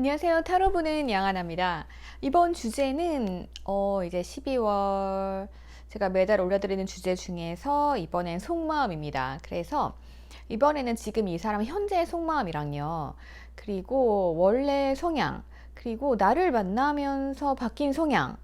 안녕하세요. 타로 보는 양하나입니다. 이번 주제는 이제 12월 제가 매달 올려드리는 주제 중에서 이번엔 속마음입니다. 그래서 이번에는 지금 이 사람 현재의 속마음이랑요. 그리고 원래 성향, 그리고 나를 만나면서 바뀐 성향,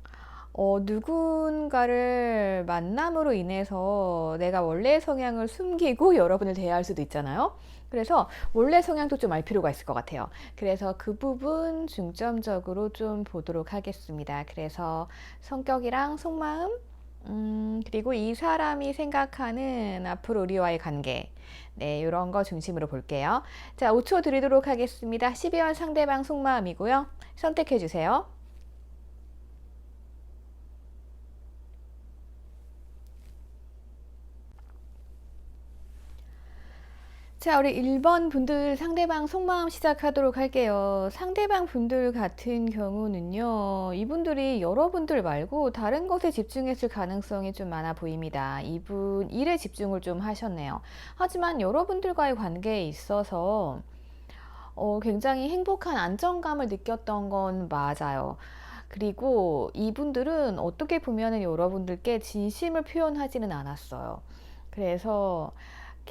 누군가를 만남으로 인해서 내가 원래 성향을 숨기고 여러분을 대할 수도 있잖아요. 그래서 원래 성향도 좀 알 필요가 있을 것 같아요. 그래서 그 부분 중점적으로 좀 보도록 하겠습니다. 그래서 성격이랑 속마음, 그리고 이 사람이 생각하는 앞으로 우리와의 관계, 네, 이런 거 중심으로 볼게요. 자, 5초 드리도록 하겠습니다. 12월 상대방 속마음이고요. 선택해 주세요. 자, 우리 1번 분들 상대방 속마음 시작하도록 할게요. 상대방 분들 같은 경우는요, 이분들이 여러분들 말고 다른 것에 집중했을 가능성이 좀 많아 보입니다. 이분 일에 집중을 좀 하셨네요. 하지만 여러분들과의 관계에 있어서 굉장히 행복한 안정감을 느꼈던 건 맞아요. 그리고 이분들은 어떻게 보면은 여러분들께 진심을 표현하지는 않았어요. 그래서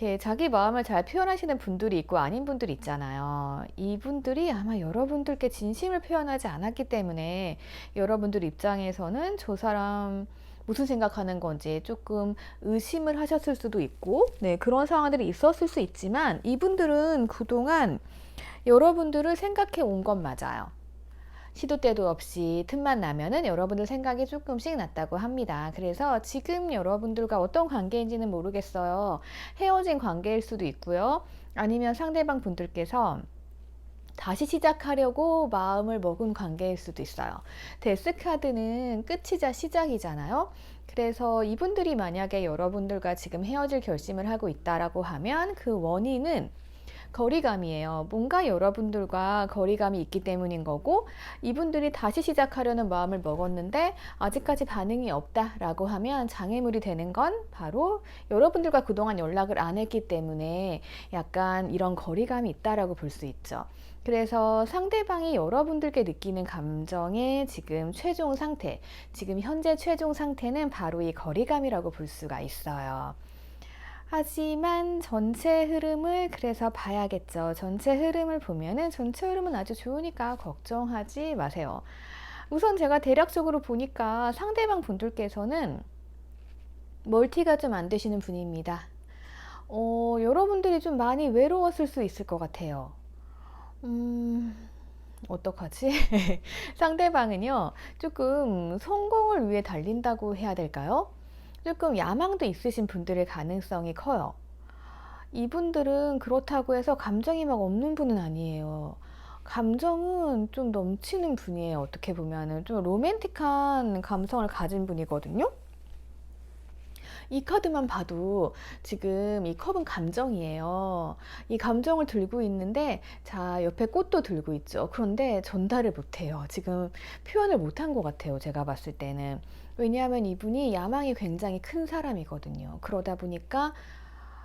이렇게 자기 마음을 잘 표현하시는 분들이 있고 아닌 분들이 있잖아요. 이분들이 아마 여러분들께 진심을 표현하지 않았기 때문에 여러분들 입장에서는 저 사람 무슨 생각하는 건지 조금 의심을 하셨을 수도 있고, 네, 그런 상황들이 있었을 수 있지만 이분들은 그동안 여러분들을 생각해 온 건 맞아요. 시도 때도 없이 틈만 나면은 여러분들 생각이 조금씩 났다고 합니다. 그래서 지금 여러분들과 어떤 관계인지는 모르겠어요. 헤어진 관계일 수도 있고요. 아니면 상대방 분들께서 다시 시작하려고 마음을 먹은 관계일 수도 있어요. 데스카드는 끝이자 시작이잖아요. 그래서 이분들이 만약에 여러분들과 지금 헤어질 결심을 하고 있다라고 하면 그 원인은 거리감이에요. 뭔가 여러분들과 거리감이 있기 때문인 거고, 이분들이 다시 시작하려는 마음을 먹었는데 아직까지 반응이 없다라고 하면 장애물이 되는 건 바로 여러분들과 그동안 연락을 안 했기 때문에 약간 이런 거리감이 있다라고 볼 수 있죠. 그래서 상대방이 여러분들께 느끼는 감정의 지금 최종 상태, 지금 현재 최종 상태는 바로 이 거리감이라고 볼 수가 있어요. 하지만 전체 흐름을 그래서 봐야겠죠. 전체 흐름을 보면은 전체 흐름은 아주 좋으니까 걱정하지 마세요. 우선 제가 대략적으로 보니까 상대방 분들께서는 멀티가 좀 안 되시는 분입니다. 여러분들이 좀 많이 외로웠을 수 있을 것 같아요. 음, 어떡하지? 상대방은요, 조금 성공을 위해 달린다고 해야 될까요? 조금 야망도 있으신 분들의 가능성이 커요. 이분들은 그렇다고 해서 감정이 막 없는 분은 아니에요. 감정은 좀 넘치는 분이에요. 어떻게 보면은 좀 로맨틱한 감성을 가진 분이거든요. 이 카드만 봐도 지금 이 컵은 감정이에요. 이 감정을 들고 있는데, 자, 옆에 꽃도 들고 있죠. 그런데 전달을 못해요. 지금 표현을 못한 것 같아요. 제가 봤을 때는. 왜냐하면 이분이 야망이 굉장히 큰 사람이거든요. 그러다 보니까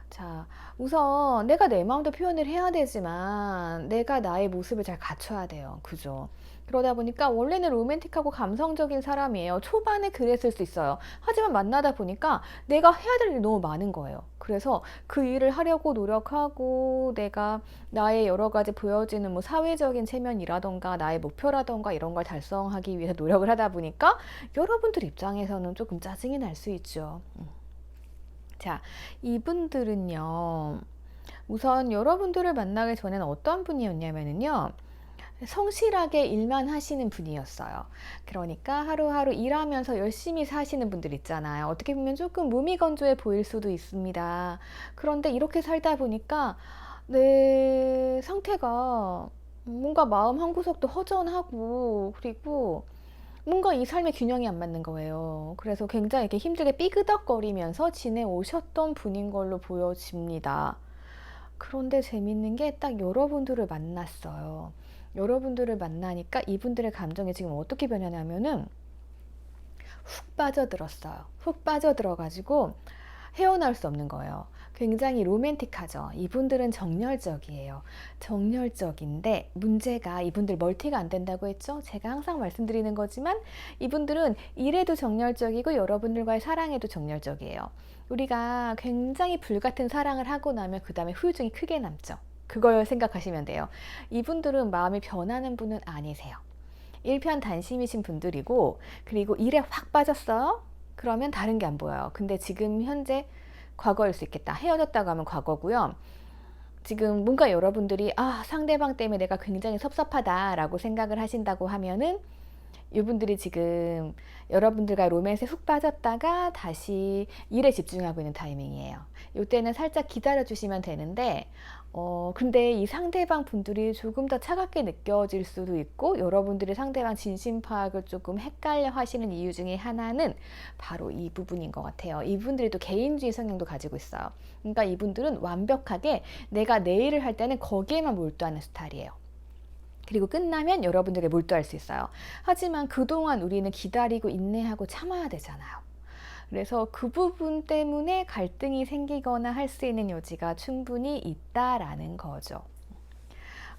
자, 우선 내가 내 마음도 표현을 해야 되지만 내가 나의 모습을 잘 갖춰야 돼요. 그죠? 그러다 보니까 원래는 로맨틱하고 감성적인 사람이에요. 초반에 그랬을 수 있어요. 하지만 만나다 보니까 내가 해야 될 일이 너무 많은 거예요. 그래서 그 일을 하려고 노력하고 내가 나의 여러 가지 보여지는 뭐 사회적인 체면이라던가 나의 목표라던가 이런 걸 달성하기 위해서 노력을 하다 보니까 여러분들 입장에서는 조금 짜증이 날 수 있죠. 자, 이분들은요, 우선 여러분들을 만나기 전에는 어떤 분이었냐면요, 성실하게 일만 하시는 분이었어요. 그러니까 하루하루 일하면서 열심히 사시는 분들 있잖아요. 어떻게 보면 조금 무미건조해 보일 수도 있습니다. 그런데 이렇게 살다 보니까 내 상태가 뭔가 마음 한구석도 허전하고, 그리고 뭔가 이 삶의 균형이 안 맞는 거예요. 그래서 굉장히 이렇게 힘들게 삐그덕거리면서 지내오셨던 분인 걸로 보여집니다. 그런데 재밌는 게 딱 여러분들을 만났어요. 여러분들을 만나니까 이분들의 감정이 지금 어떻게 변하냐면은 훅 빠져들었어요. 훅 빠져들어가지고 헤어나올 수 없는 거예요. 굉장히 로맨틱하죠. 이분들은 정열적이에요. 정열적인데 문제가 이분들 멀티가 안 된다고 했죠. 제가 항상 말씀드리는 거지만 이분들은 일에도 정열적이고 여러분들과의 사랑에도 정열적이에요. 우리가 굉장히 불같은 사랑을 하고 나면 그 다음에 후유증이 크게 남죠. 그걸 생각하시면 돼요. 이분들은 마음이 변하는 분은 아니세요. 일편단심이신 분들이고, 그리고 일에 확 빠졌어요? 그러면 다른 게 안 보여요. 근데 지금 현재 과거일 수 있겠다. 헤어졌다고 하면 과거고요. 지금 뭔가 여러분들이 상대방 때문에 내가 굉장히 섭섭하다라고 생각을 하신다고 하면은 이분들이 지금 여러분들과 로맨스에 훅 빠졌다가 다시 일에 집중하고 있는 타이밍이에요. 이때는 살짝 기다려 주시면 되는데 근데 이 상대방 분들이 조금 더 차갑게 느껴질 수도 있고, 여러분들이 상대방 진심 파악을 조금 헷갈려 하시는 이유 중에 하나는 바로 이 부분인 것 같아요. 이분들이 또 개인주의 성향도 가지고 있어요. 그러니까 이분들은 완벽하게 내가 내 일을 할 때는 거기에만 몰두하는 스타일이에요. 그리고 끝나면 여러분들에게 몰두할 수 있어요. 하지만 그동안 우리는 기다리고 인내하고 참아야 되잖아요. 그래서 그 부분 때문에 갈등이 생기거나 할 수 있는 여지가 충분히 있다라는 거죠.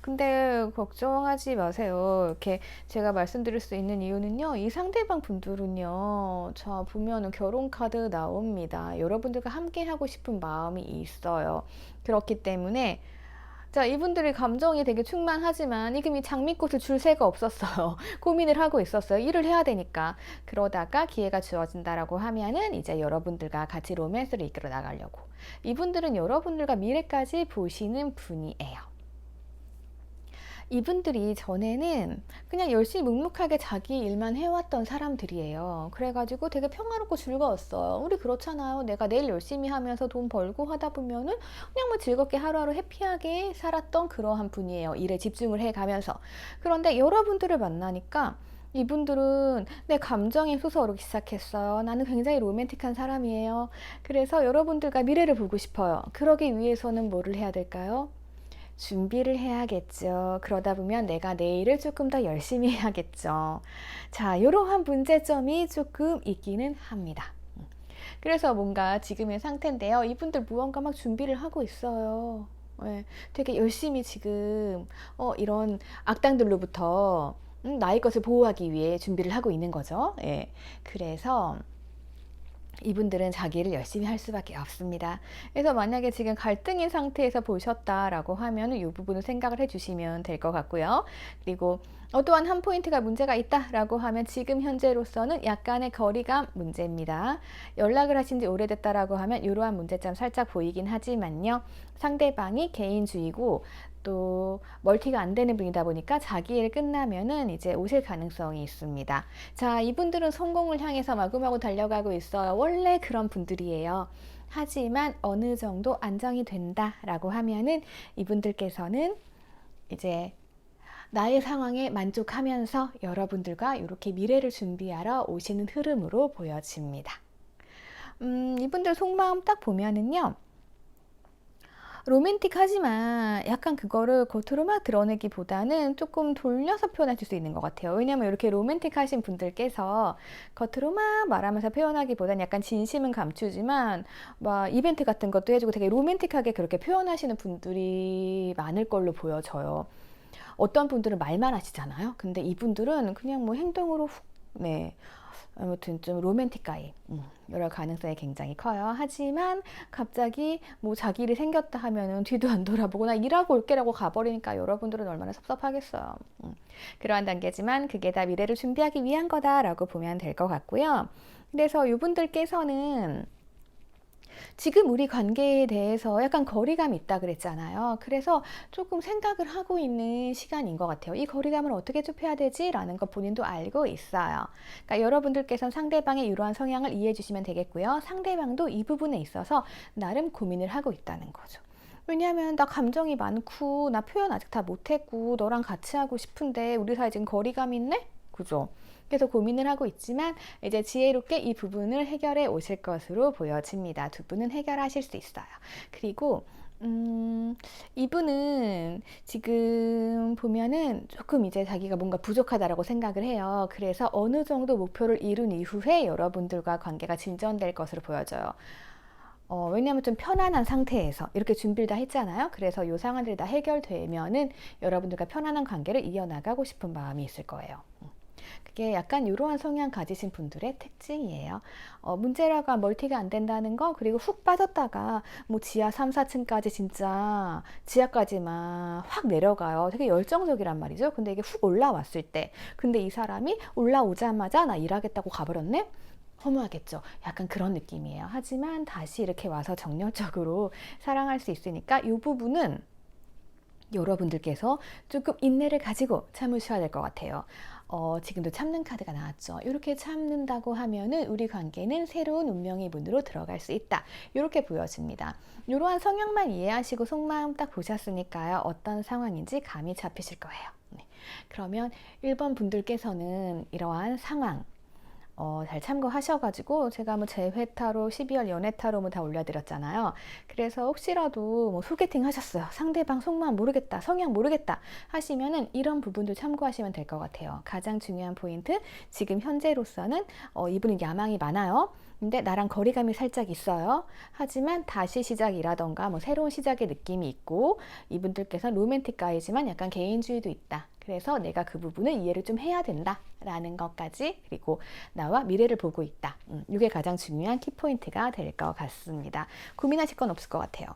근데 걱정하지 마세요. 이렇게 제가 말씀드릴 수 있는 이유는요, 이 상대방 분들은요, 자, 보면은 결혼 카드 나옵니다. 여러분들과 함께 하고 싶은 마음이 있어요. 그렇기 때문에 자, 이분들의 감정이 되게 충만하지만 지금 이 장미꽃을 줄 새가 없었어요. 고민을 하고 있었어요. 일을 해야 되니까. 그러다가 기회가 주어진다라고 하면은 이제 여러분들과 같이 로맨스를 이끌어 나가려고. 이분들은 여러분들과 미래까지 보시는 분이에요. 이분들이 전에는 그냥 열심히 묵묵하게 자기 일만 해왔던 사람들이에요. 그래가지고 되게 평화롭고 즐거웠어요. 우리 그렇잖아요. 내가 내일 열심히 하면서 돈 벌고 하다 보면은 그냥 뭐 즐겁게 하루하루 해피하게 살았던 그러한 분이에요. 일에 집중을 해가면서. 그런데 여러분들을 만나니까 이분들은 내 감정이 솟아오르기 시작했어요. 나는 굉장히 로맨틱한 사람이에요. 그래서 여러분들과 미래를 보고 싶어요. 그러기 위해서는 뭐를 해야 될까요? 준비를 해야겠죠. 그러다 보면 내가 내일을 조금 더 열심히 해야겠죠. 자, 이러한 문제점이 조금 있기는 합니다. 그래서 뭔가 지금의 상태인데요. 이분들 무언가 막 준비를 하고 있어요. 네, 되게 열심히 지금 이런 악당들로부터 나의 것을 보호하기 위해 준비를 하고 있는 거죠. 예, 그래서 이분들은 자기를 열심히 할 수밖에 없습니다. 그래서 만약에 지금 갈등인 상태에서 보셨다라고 하면 이 부분을 생각을 해주시면 될 것 같고요. 그리고 또한 한 포인트가 문제가 있다라고 하면 지금 현재로서는 약간의 거리감 문제입니다. 연락을 하신 지 오래됐다라고 하면 이러한 문제점 살짝 보이긴 하지만요. 상대방이 개인주의고 또 멀티가 안 되는 분이다 보니까 자기 일 끝나면은 이제 오실 가능성이 있습니다. 자, 이분들은 성공을 향해서 마구마구 달려가고 있어요. 원래 그런 분들이에요. 하지만 어느 정도 안정이 된다라고 하면은 이분들께서는 이제 나의 상황에 만족하면서 여러분들과 이렇게 미래를 준비하러 오시는 흐름으로 보여집니다. 이분들 속마음 딱 보면은요, 로맨틱하지만 약간 그거를 겉으로 막 드러내기보다는 조금 돌려서 표현하실 수 있는 것 같아요. 왜냐면 이렇게 로맨틱하신 분들께서 겉으로 막 말하면서 표현하기보다는 약간 진심은 감추지만 막 이벤트 같은 것도 해주고 되게 로맨틱하게 그렇게 표현하시는 분들이 많을 걸로 보여져요. 어떤 분들은 말만 하시잖아요. 근데 이분들은 그냥 뭐 행동으로 훅, 네. 아무튼 좀 로맨틱 가이 이럴 가능성이 굉장히 커요. 하지만 갑자기 뭐 자기 일이 생겼다 하면은 뒤도 안 돌아보고 나 일하고 올게라고 가버리니까 여러분들은 얼마나 섭섭하겠어요. 그러한 단계지만 그게 다 미래를 준비하기 위한 거다라고 보면 될 것 같고요. 그래서 이분들께서는 지금 우리 관계에 대해서 약간 거리감이 있다 그랬잖아요. 그래서 조금 생각을 하고 있는 시간인 것 같아요. 이 거리감을 어떻게 좁혀야 되지? 라는 거 본인도 알고 있어요. 그러니까 여러분들께서는 상대방의 이러한 성향을 이해해 주시면 되겠고요. 상대방도 이 부분에 있어서 나름 고민을 하고 있다는 거죠. 왜냐하면 나 감정이 많고 나 표현 아직 다 못했고 너랑 같이 하고 싶은데 우리 사이 지금 거리감이 있네? 그죠? 그래서 고민을 하고 있지만 이제 지혜롭게 이 부분을 해결해 오실 것으로 보여집니다. 두 분은 해결하실 수 있어요. 그리고 이분은 지금 보면은 조금 이제 자기가 뭔가 부족하다라고 생각을 해요. 그래서 어느 정도 목표를 이룬 이후에 여러분들과 관계가 진전될 것으로 보여져요. 왜냐하면 좀 편안한 상태에서 이렇게 준비를 다 했잖아요. 그래서 요 상황들이 다 해결되면은 여러분들과 편안한 관계를 이어나가고 싶은 마음이 있을 거예요. 그게 약간 이러한 성향 가지신 분들의 특징이에요. 문제라가 멀티가 안 된다는 거, 그리고 훅 빠졌다가 뭐 지하 3, 4층까지 진짜 지하까지만 확 내려가요. 되게 열정적이란 말이죠. 근데 이게 훅 올라왔을 때, 근데 이 사람이 올라오자마자 나 일하겠다고 가버렸네? 허무하겠죠. 약간 그런 느낌이에요. 하지만 다시 이렇게 와서 정열적으로 사랑할 수 있으니까 이 부분은 여러분들께서 조금 인내를 가지고 참으셔야 될 것 같아요. 지금도 참는 카드가 나왔죠. 이렇게 참는다고 하면은 우리 관계는 새로운 운명의 문으로 들어갈 수 있다. 이렇게 보여집니다. 이러한 성향만 이해하시고 속마음 딱 보셨으니까요. 어떤 상황인지 감이 잡히실 거예요. 네. 그러면 1번 분들께서는 이러한 상황, 잘 참고하셔가지고 제가 뭐 재회타로 12월 연애타로 뭐 다 올려드렸잖아요. 그래서 혹시라도 뭐 소개팅 하셨어요. 상대방 속마음 모르겠다, 성향 모르겠다 하시면은 이런 부분도 참고하시면 될 것 같아요. 가장 중요한 포인트, 지금 현재로서는 이분은 야망이 많아요. 근데 나랑 거리감이 살짝 있어요. 하지만 다시 시작이라던가 뭐 새로운 시작의 느낌이 있고, 이분들께서 로맨틱 가이지만 약간 개인주의도 있다. 그래서 내가 그 부분을 이해를 좀 해야 된다 라는 것까지, 그리고 나와 미래를 보고 있다. 이게 가장 중요한 키포인트가 될 것 같습니다. 고민하실 건 없을 것 같아요.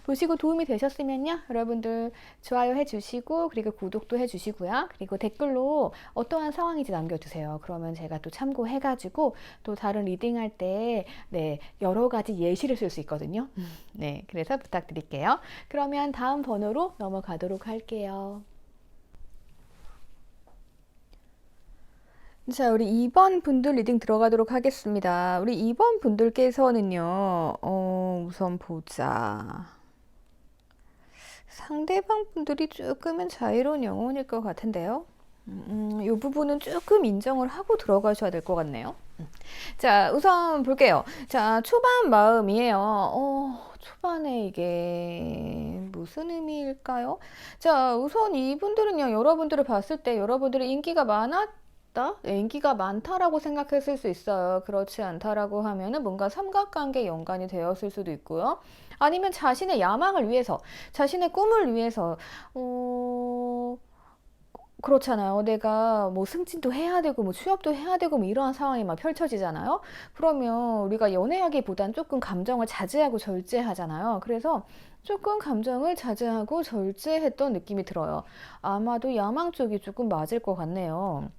보시고 도움이 되셨으면요, 여러분들 좋아요 해주시고, 그리고 구독도 해주시고요. 그리고 댓글로 어떠한 상황인지 남겨주세요. 그러면 제가 또 참고해가지고 또 다른 리딩할 때 네, 여러 가지 예시를 쓸 수 있거든요. 네, 그래서 부탁드릴게요. 그러면 다음 번호로 넘어가도록 할게요. 자, 우리 2번 분들 리딩 들어가도록 하겠습니다. 우리 2번 분들께서는요, 우선 보자. 상대방 분들이 조금은 자유로운 영혼일 것 같은데요. 이 부분은 조금 인정을 하고 들어가셔야 될 것 같네요. 자, 우선 볼게요. 자, 초반 마음이에요. 초반에 이게 무슨 의미일까요? 자, 우선 이분들은요, 여러분들을 봤을 때 여러분들의 인기가 인기가 많다라고 생각했을 수 있어요. 그렇지 않다라고 하면은 뭔가 삼각관계 연관이 되었을 수도 있고요. 아니면 자신의 야망을 위해서, 자신의 꿈을 위해서, 그렇잖아요. 내가 뭐 승진도 해야 되고, 뭐 취업도 해야 되고, 뭐 이러한 상황이 막 펼쳐지잖아요. 그러면 우리가 연애하기보단 조금 감정을 자제하고 절제하잖아요. 그래서 조금 감정을 자제하고 절제했던 느낌이 들어요. 아마도 야망 쪽이 조금 맞을 것 같네요.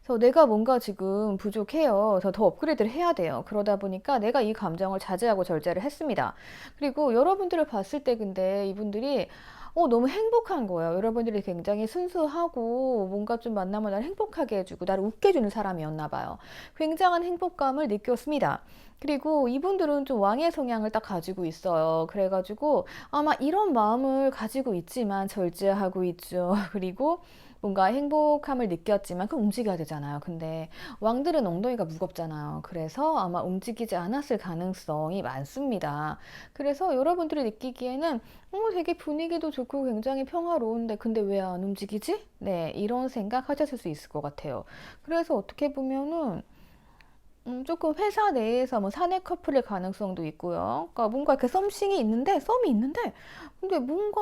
그래서 내가 뭔가 지금 부족해요. 그래서 더 업그레이드를 해야 돼요. 그러다 보니까 내가 이 감정을 자제하고 절제를 했습니다. 그리고 여러분들을 봤을 때 근데 이분들이 너무 행복한 거예요. 여러분들이 굉장히 순수하고 뭔가 좀 만나면 나를 행복하게 해주고 나를 웃게 해주는 사람이었나 봐요. 굉장한 행복감을 느꼈습니다. 그리고 이분들은 좀 왕의 성향을 딱 가지고 있어요. 그래가지고 아마 이런 마음을 가지고 있지만 절제하고 있죠. 그리고 뭔가 행복함을 느꼈지만 그 움직여야 되잖아요. 근데 왕들은 엉덩이가 무겁잖아요. 그래서 아마 움직이지 않았을 가능성이 많습니다. 그래서 여러분들이 느끼기에는 되게 분위기도 좋고 굉장히 평화로운데 근데 왜 안 움직이지? 네, 이런 생각 하셨을 수 있을 것 같아요. 그래서 어떻게 보면은 조금 회사 내에서 뭐 사내 커플의 가능성도 있고요. 그러니까 뭔가 이렇게 썸이 있는데, 근데 뭔가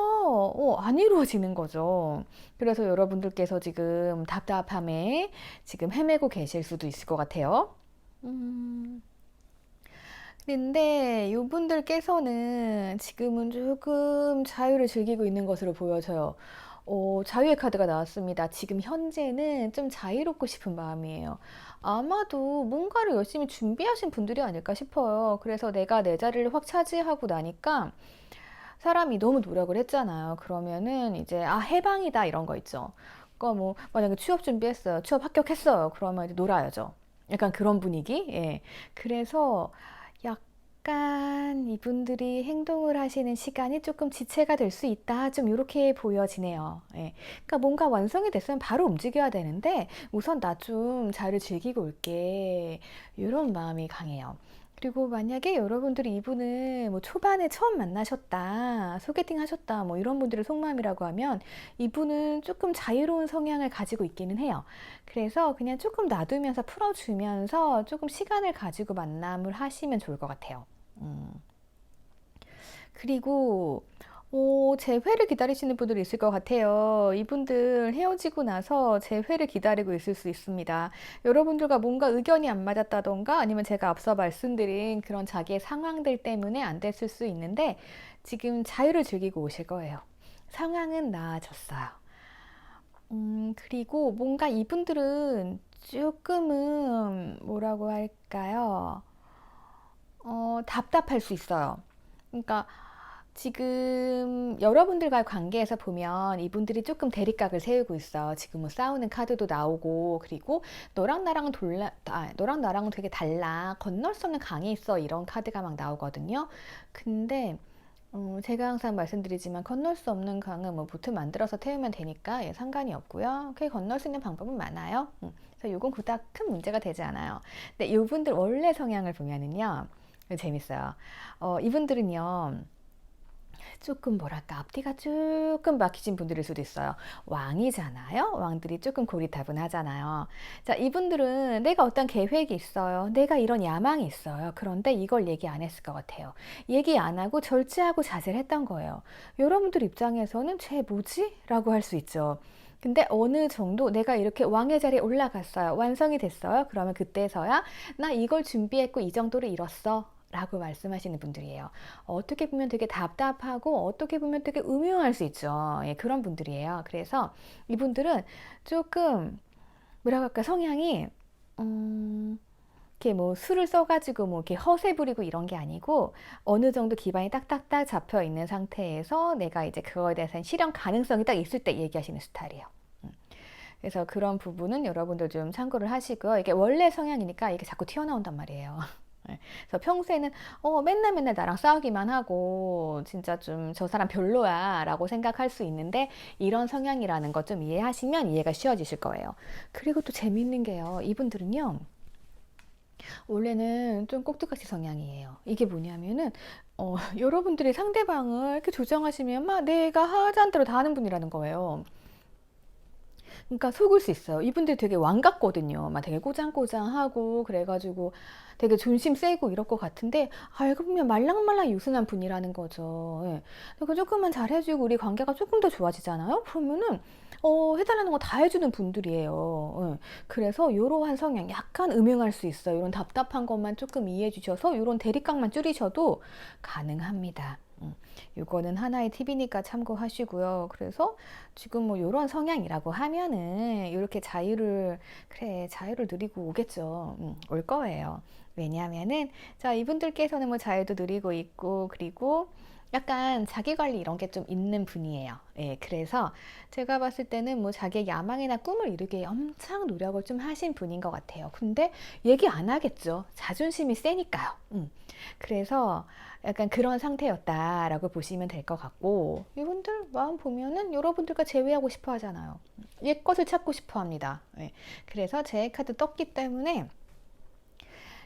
안 이루어지는 거죠. 그래서 여러분들께서 지금 답답함에 지금 헤매고 계실 수도 있을 것 같아요. 음, 근데 이분들께서는 지금은 조금 자유를 즐기고 있는 것으로 보여져요. 자유의 카드가 나왔습니다. 지금 현재는 좀 자유롭고 싶은 마음이에요. 아마도 뭔가를 열심히 준비하신 분들이 아닐까 싶어요. 그래서 내가 내 자리를 확 차지하고 나니까 사람이 너무 노력을 했잖아요. 그러면은 이제 해방이다 이런 거 있죠. 그러니까 뭐 만약에 취업 준비했어요. 취업 합격했어요. 그러면 이제 놀아야죠. 약간 그런 분위기. 예. 그래서 약간 이분들이 행동을 하시는 시간이 조금 지체가 될 수 있다. 좀 이렇게 보여지네요. 예. 그러니까 뭔가 완성이 됐으면 바로 움직여야 되는데 우선 나 좀 자유를 즐기고 올게. 이런 마음이 강해요. 그리고 만약에 여러분들이 이분을 뭐 초반에 처음 만나셨다, 소개팅 하셨다, 뭐 이런 분들의 속마음이라고 하면 이분은 조금 자유로운 성향을 가지고 있기는 해요. 그래서 그냥 조금 놔두면서 풀어주면서 조금 시간을 가지고 만남을 하시면 좋을 것 같아요. 음. 그리고 재회를 기다리시는 분들이 있을 것 같아요. 이분들 헤어지고 나서 재회를 기다리고 있을 수 있습니다. 여러분들과 뭔가 의견이 안 맞았다던가 아니면 제가 앞서 말씀드린 그런 자기의 상황들 때문에 안 됐을 수 있는데 지금 자유를 즐기고 오실 거예요. 상황은 나아졌어요. 그리고 뭔가 이분들은 조금은 뭐라고 할까요? 답답할 수 있어요. 그러니까 지금 여러분들과의 관계에서 보면 이분들이 조금 대립각을 세우고 있어. 지금 뭐 싸우는 카드도 나오고, 그리고 너랑 나랑은 되게 달라. 건널 수 없는 강이 있어. 이런 카드가 막 나오거든요. 근데 제가 항상 말씀드리지만 건널 수 없는 강은 뭐 보트 만들어서 태우면 되니까 예, 상관이 없고요. 그게 건널 수 있는 방법은 많아요. 그래서 요건 그닥 큰 문제가 되지 않아요. 근데 이분들 원래 성향을 보면은요, 이거 재밌어요. 이분들은요, 조금 뭐랄까 앞뒤가 조금 막히신 분들일 수도 있어요. 왕이잖아요. 왕들이 조금 고리타분하잖아요. 자, 이분들은 내가 어떤 계획이 있어요. 내가 이런 야망이 있어요. 그런데 이걸 얘기 안 했을 것 같아요. 얘기 안 하고 절제하고 자제를 했던 거예요. 여러분들 입장에서는 쟤 뭐지? 라고 할 수 있죠. 근데 어느 정도 내가 이렇게 왕의 자리에 올라갔어요. 완성이 됐어요. 그러면 그때서야 나 이걸 준비했고 이 정도를 이뤘어. 라고 말씀하시는 분들이에요. 어떻게 보면 되게 답답하고 어떻게 보면 되게 음흉할 수 있죠. 예, 그런 분들이에요. 그래서 이분들은 조금 뭐라고 할까 성향이 이렇게 뭐 술을 써가지고 뭐 이렇게 허세 부리고 이런 게 아니고 어느 정도 기반이 딱딱딱 잡혀 있는 상태에서 내가 이제 그거에 대해서 실현 가능성이 딱 있을 때 얘기하시는 스타일이에요. 그래서 그런 부분은 여러분들 좀 참고를 하시고요. 이게 원래 성향이니까 이게 자꾸 튀어나온단 말이에요. 네. 그래서 평소에는 맨날 맨날 나랑 싸우기만 하고 진짜 좀 저 사람 별로야 라고 생각할 수 있는데 이런 성향이라는 것 좀 이해하시면 이해가 쉬워지실 거예요. 그리고 또 재밌는 게요. 이분들은요. 원래는 좀 꼭두각시 성향이에요. 이게 뭐냐면은 여러분들이 상대방을 이렇게 조정하시면 막 내가 하자는 대로 다 하는 분이라는 거예요. 그러니까 속을 수 있어요. 이분들 되게 왕 같거든요. 막 되게 꼬장꼬장하고 그래가지고 되게 존심 세고 이럴 것 같은데 알고 보면 말랑말랑 유순한 분이라는 거죠. 예. 그러니까 조금만 잘해주고 우리 관계가 조금 더 좋아지잖아요. 그러면은 해달라는 거 다 해주는 분들이에요. 예. 그래서 이러한 성향 약간 음흉할 수 있어요. 이런 답답한 것만 조금 이해해 주셔서 이런 대립각만 줄이셔도 가능합니다. 이거는 하나의 팁이니까 참고하시고요. 그래서 지금 뭐 이런 성향이라고 하면은 이렇게 자유를 누리고 오겠죠. 올 거예요. 왜냐하면은 자 이분들께서는 뭐 자유도 누리고 있고 그리고 약간 자기 관리 이런 게 좀 있는 분이에요. 예, 그래서 제가 봤을 때는 뭐 자기의 야망이나 꿈을 이루기 위해 엄청 노력을 좀 하신 분인 것 같아요. 근데 얘기 안 하겠죠. 자존심이 세니까요. 그래서 약간 그런 상태였다라고 보시면 될 것 같고 이분들 마음 보면은 여러분들과 재회하고 싶어 하잖아요. 옛 것을 찾고 싶어 합니다. 예, 그래서 제 카드 떴기 때문에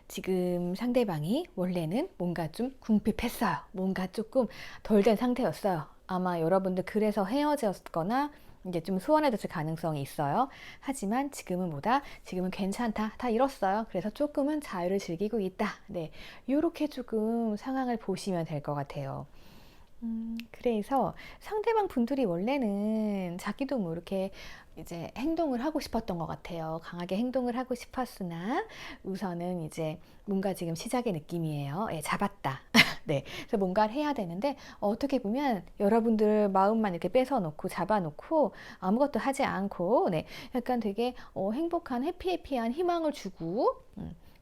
지금 상대방이 원래는 뭔가 좀 궁핍했어요. 뭔가 조금 덜 된 상태였어요. 아마 여러분들 그래서 헤어졌거나 이제 좀 소원해졌을 가능성이 있어요. 하지만 지금은 지금은 괜찮다. 다 잃었어요. 그래서 조금은 자유를 즐기고 있다. 네. 요렇게 조금 상황을 보시면 될 것 같아요. 그래서 상대방 분들이 원래는 자기도 뭐 이렇게 이제 행동을 하고 싶었던 것 같아요. 강하게 행동을 하고 싶었으나 우선은 이제 뭔가 지금 시작의 느낌이에요. 예, 잡았다. 네. 그래서 뭔가를 해야 되는데 어떻게 보면 여러분들 마음만 이렇게 뺏어놓고 잡아놓고 아무것도 하지 않고 네. 약간 되게 행복한 해피해피한 희망을 주고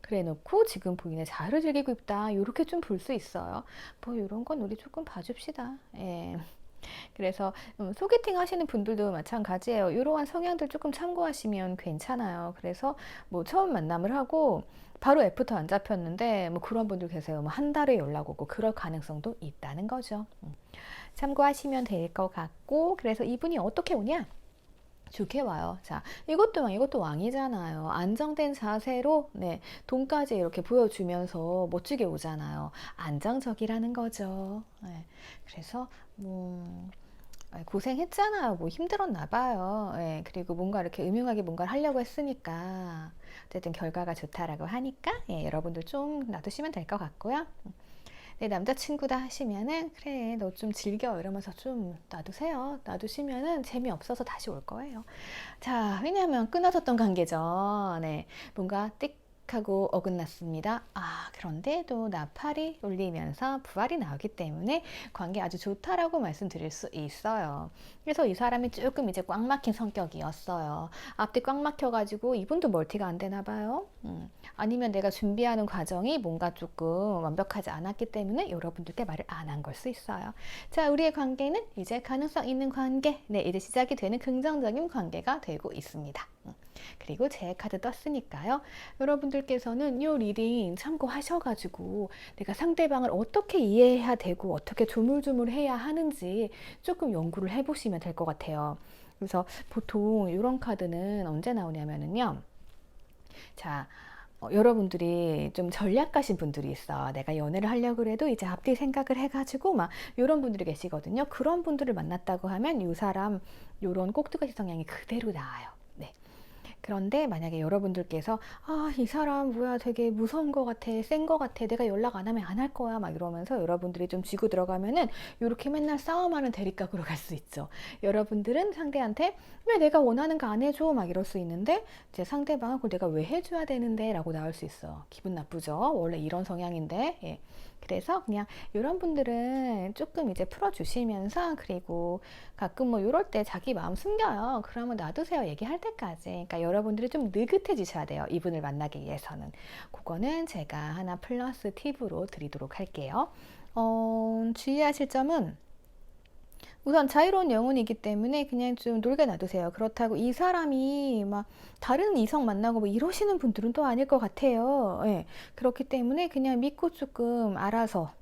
그래 놓고 지금 본인의 자유를 즐기고 있다. 이렇게 좀 볼 수 있어요. 뭐 이런 건 우리 조금 봐줍시다. 예. 그래서 소개팅 하시는 분들도 마찬가지예요. 이러한 성향들 조금 참고하시면 괜찮아요. 그래서 뭐 처음 만남을 하고 바로 애프터 안 잡혔는데 뭐 그런 분들 계세요. 뭐 한 달에 연락 오고 그럴 가능성도 있다는 거죠. 참고하시면 될 것 같고 그래서 이분이 어떻게 오냐? 좋게 와요. 자, 이것도 왕이잖아요. 안정된 자세로, 네, 돈까지 이렇게 보여주면서 멋지게 오잖아요. 안정적이라는 거죠. 네, 그래서, 고생했잖아요. 뭐 힘들었나 봐요. 예, 그리고 뭔가 이렇게 음흉하게 뭔가를 하려고 했으니까, 어쨌든 결과가 좋다라고 하니까, 예, 여러분들 좀 놔두시면 될 것 같고요. 내 남자친구다 하시면은 그래 너 좀 즐겨 이러면서 좀 놔두세요. 놔두시면은 재미없어서 다시 올 거예요. 자, 왜냐하면 끊어졌던 관계죠. 네, 뭔가 띡 하고 어긋났습니다. 아, 그런데 또 나팔이 울리면서 부활이 나오기 때문에 관계 아주 좋다라고 말씀드릴 수 있어요. 그래서 이 사람이 조금 이제 꽉 막힌 성격이었어요. 앞뒤 꽉 막혀가지고 이분도 멀티가 안 되나 봐요. 아니면 내가 준비하는 과정이 뭔가 조금 완벽하지 않았기 때문에 여러분들께 말을 안 한 걸 수 있어요. 자, 우리의 관계는 이제 가능성 있는 관계, 네, 이제 시작이 되는 긍정적인 관계가 되고 있습니다. 그리고 제 카드 떴으니까요. 여러분들께서는 이 리딩 참고하셔가지고 내가 상대방을 어떻게 이해해야 되고 어떻게 조물조물해야 하는지 조금 연구를 해보시면 될 것 같아요. 그래서 보통 이런 카드는 언제 나오냐면요. 자, 여러분들이 좀 전략가신 분들이 있어. 내가 연애를 하려고 해도 이제 앞뒤 생각을 해가지고 막 이런 분들이 계시거든요. 그런 분들을 만났다고 하면 이 사람 이런 꼭두가시 성향이 그대로 나와요. 네. 그런데 만약에 여러분들께서 아, 이 사람 뭐야 되게 무서운 것 같아, 센 것 같아, 내가 연락 안 하면 안 할 거야 막 이러면서 여러분들이 좀 쥐고 들어가면은 이렇게 맨날 싸움하는 대립각으로 갈 수 있죠. 여러분들은 상대한테 왜 내가 원하는 거 안 해줘 막 이럴 수 있는데 이제 상대방은 그걸 내가 왜 해줘야 되는데 라고 나올 수 있어. 기분 나쁘죠. 원래 이런 성향인데. 예. 그래서 그냥 이런 분들은 조금 이제 풀어주시면서 그리고 가끔 뭐 이럴 때 자기 마음 숨겨요. 그러면 놔두세요. 얘기할 때까지. 그러니까 여러분들이 좀 느긋해지셔야 돼요. 이분을 만나기 위해서는. 그거는 제가 하나 플러스 팁으로 드리도록 할게요. 주의하실 점은 우선 자유로운 영혼이기 때문에 그냥 좀 놀게 놔두세요. 그렇다고 이 사람이 막 다른 이성 만나고 뭐 이러시는 분들은 또 아닐 것 같아요. 예. 그렇기 때문에 그냥 믿고 조금 알아서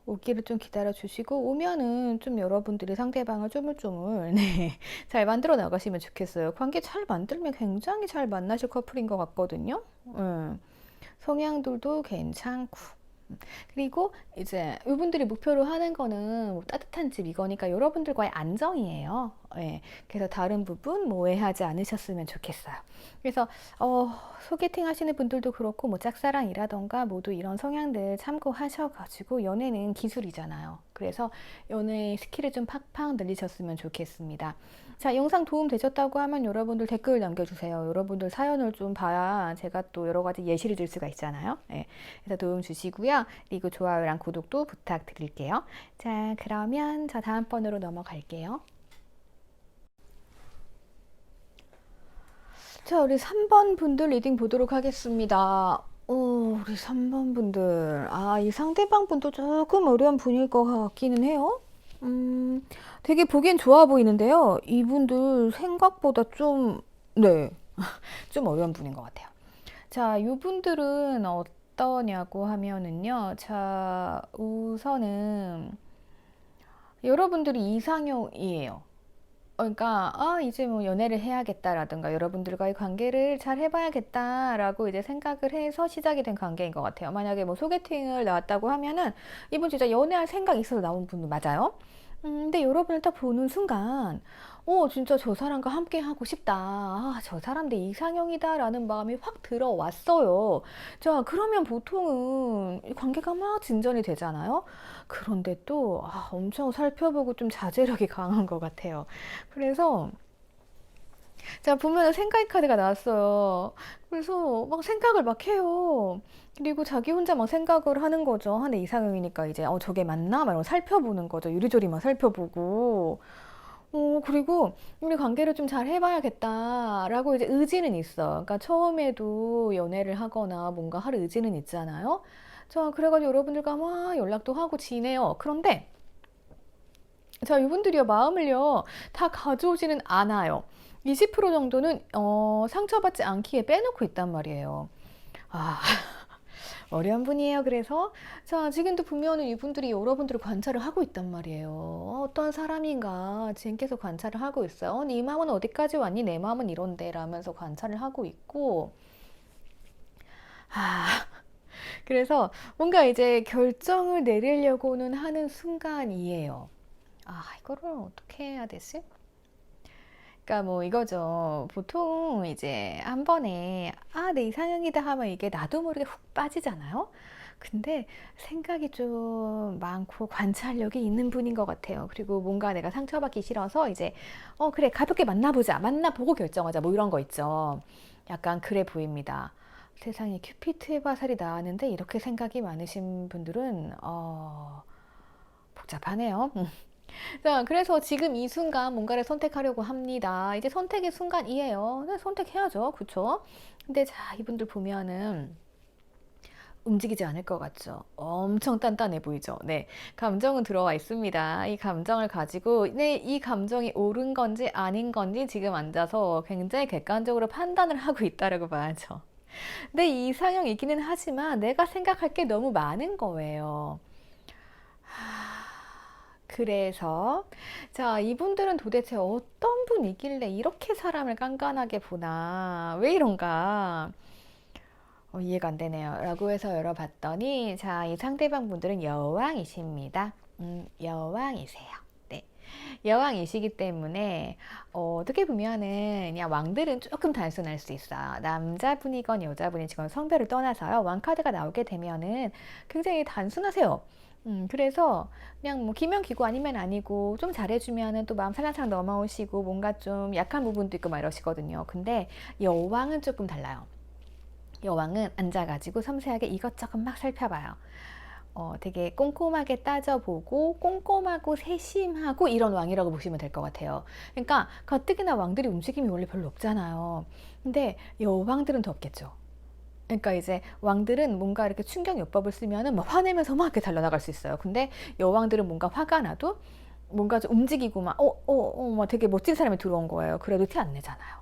오기를 좀 기다려 주시고 오면은 좀 여러분들이 상대방을 쪼물쪼물 네, 잘 만들어 나가시면 좋겠어요. 관계 잘 만들면 굉장히 잘 만나실 커플인 것 같거든요. 성향들도 괜찮고 그리고 이제 이분들이 목표로 하는 거는 뭐 따뜻한 집 이거니까 여러분들과의 안정이에요. 예. 그래서 다른 부분 뭐 오해하지 않으셨으면 좋겠어요. 그래서 소개팅 하시는 분들도 그렇고 뭐 짝사랑이라던가 모두 이런 성향들 참고하셔가지고 연애는 기술이잖아요. 그래서 연애 스킬을 좀 팍팍 늘리셨으면 좋겠습니다. 자, 영상 도움 되셨다고 하면 여러분들 댓글 남겨주세요. 여러분들 사연을 좀 봐야 제가 또 여러 가지 예시를 들 수가 있잖아요. 예. 그래서 도움 주시고요. 그리고 좋아요랑 구독도 부탁드릴게요. 자, 그러면 저 다음 번으로 넘어갈게요. 자, 우리 3번 분들 리딩 보도록 하겠습니다. 우리 3번 분들. 아, 이 상대방 분도 조금 어려운 분일 것 같기는 해요. 되게 보기엔 좋아 보이는데요. 이분들 생각보다 좀, 네, 좀 어려운 분인 것 같아요. 자, 이분들은 어떠냐고 하면은요. 자, 우선은 여러분들이 이상형이에요. 그러니까 이제 뭐 연애를 해야겠다라든가 여러분들과의 관계를 잘 해봐야겠다라고 이제 생각을 해서 시작이 된 관계인 것 같아요. 만약에 뭐 소개팅을 나왔다고 하면은 이분 진짜 연애할 생각이 있어서 나온 분 맞아요. 근데 여러분을 딱 보는 순간, 진짜 저 사람과 함께 하고 싶다. 아, 저 사람 내 이상형이다라는 마음이 확 들어왔어요. 자, 그러면 보통은 이 관계가 막 진전이 되잖아요. 그런데 또, 엄청 살펴보고 좀 자제력이 강한 것 같아요. 그래서, 자, 보면 생각 카드가 나왔어요. 그래서 막 생각을 막 해요. 그리고 자기 혼자 막 생각을 하는 거죠. 내 이상형이니까 이제, 저게 맞나? 막 이러고 살펴보는 거죠. 요리조리 막 살펴보고. 그리고 우리 관계를 좀 잘 해봐야겠다라고 이제 의지는 있어. 그러니까 처음에도 연애를 하거나 뭔가 할 의지는 있잖아요. 자, 그래가지고 여러분들과 막 연락도 하고 지내요. 그런데, 자, 이분들이요, 마음을요, 다 가져오지는 않아요. 20% 정도는, 상처받지 않기에 빼놓고 있단 말이에요. 아, 어려운 분이에요. 그래서 자, 지금도 보면은 이분들이 여러분들을 관찰을 하고 있단 말이에요. 어떤 사람인가 지금 계속 관찰을 하고 있어요. 네 마음은 어디까지 왔니? 내 마음은 이런데 라면서 관찰을 하고 있고 아, 그래서 뭔가 이제 결정을 내리려고는 하는 순간이에요. 아, 이거를 어떻게 해야 되지? 그러니까 뭐 이거죠. 보통 이제 한 번에 내 이상형이다 하면 이게 나도 모르게 훅 빠지잖아요. 근데 생각이 좀 많고 관찰력이 있는 분인 것 같아요. 그리고 뭔가 내가 상처받기 싫어서 이제 그래 가볍게 만나보자, 만나보고 결정하자 뭐 이런 거 있죠. 약간 그래 보입니다. 세상에 큐피트의 화살이 나왔는데 이렇게 생각이 많으신 분들은 복잡하네요. 자, 그래서 지금 이 순간 뭔가를 선택하려고 합니다. 이제 선택의 순간이에요. 네, 선택해야죠. 그쵸? 근데 자, 이분들 보면은 움직이지 않을 것 같죠? 엄청 단단해 보이죠? 네. 감정은 들어와 있습니다. 이 감정을 가지고, 네, 이 감정이 옳은 건지 아닌 건지 지금 앉아서 굉장히 객관적으로 판단을 하고 있다라고 봐야죠. 내 이상형이기는 하지만 내가 생각할 게 너무 많은 거예요. 그래서 자, 이분들은 도대체 어떤 분이길래 이렇게 사람을 깐깐하게 보나? 왜 이런가? 이해가 안 되네요. 라고 해서 열어봤더니 자, 이 상대방 분들은 여왕이십니다. 여왕이세요. 네. 여왕이시기 때문에 어떻게 보면은 그냥 왕들은 조금 단순할 수 있어요. 남자분이건 여자분이건 성별을 떠나서요. 왕카드가 나오게 되면은 굉장히 단순하세요. 그래서 그냥 뭐 기면 기고 아니면 아니고 좀 잘해주면은 또 마음 살랑살랑 넘어오시고 뭔가 좀 약한 부분도 있고 막 이러시거든요. 근데 여왕은 조금 달라요. 여왕은 앉아가지고 섬세하게 이것저것 막 살펴봐요. 되게 꼼꼼하게 따져보고 꼼꼼하고 세심하고 이런 왕이라고 보시면 될 것 같아요. 그러니까 가뜩이나 왕들이 움직임이 원래 별로 없잖아요. 근데 여왕들은 더 없겠죠. 그러니까 이제 왕들은 뭔가 이렇게 충격 요법을 쓰면은 막 화내면서 막 이렇게 달려나갈 수 있어요. 근데 여왕들은 뭔가 화가 나도 뭔가 좀 움직이고 막 되게 멋진 사람이 들어온 거예요. 그래도 티 안 내잖아요.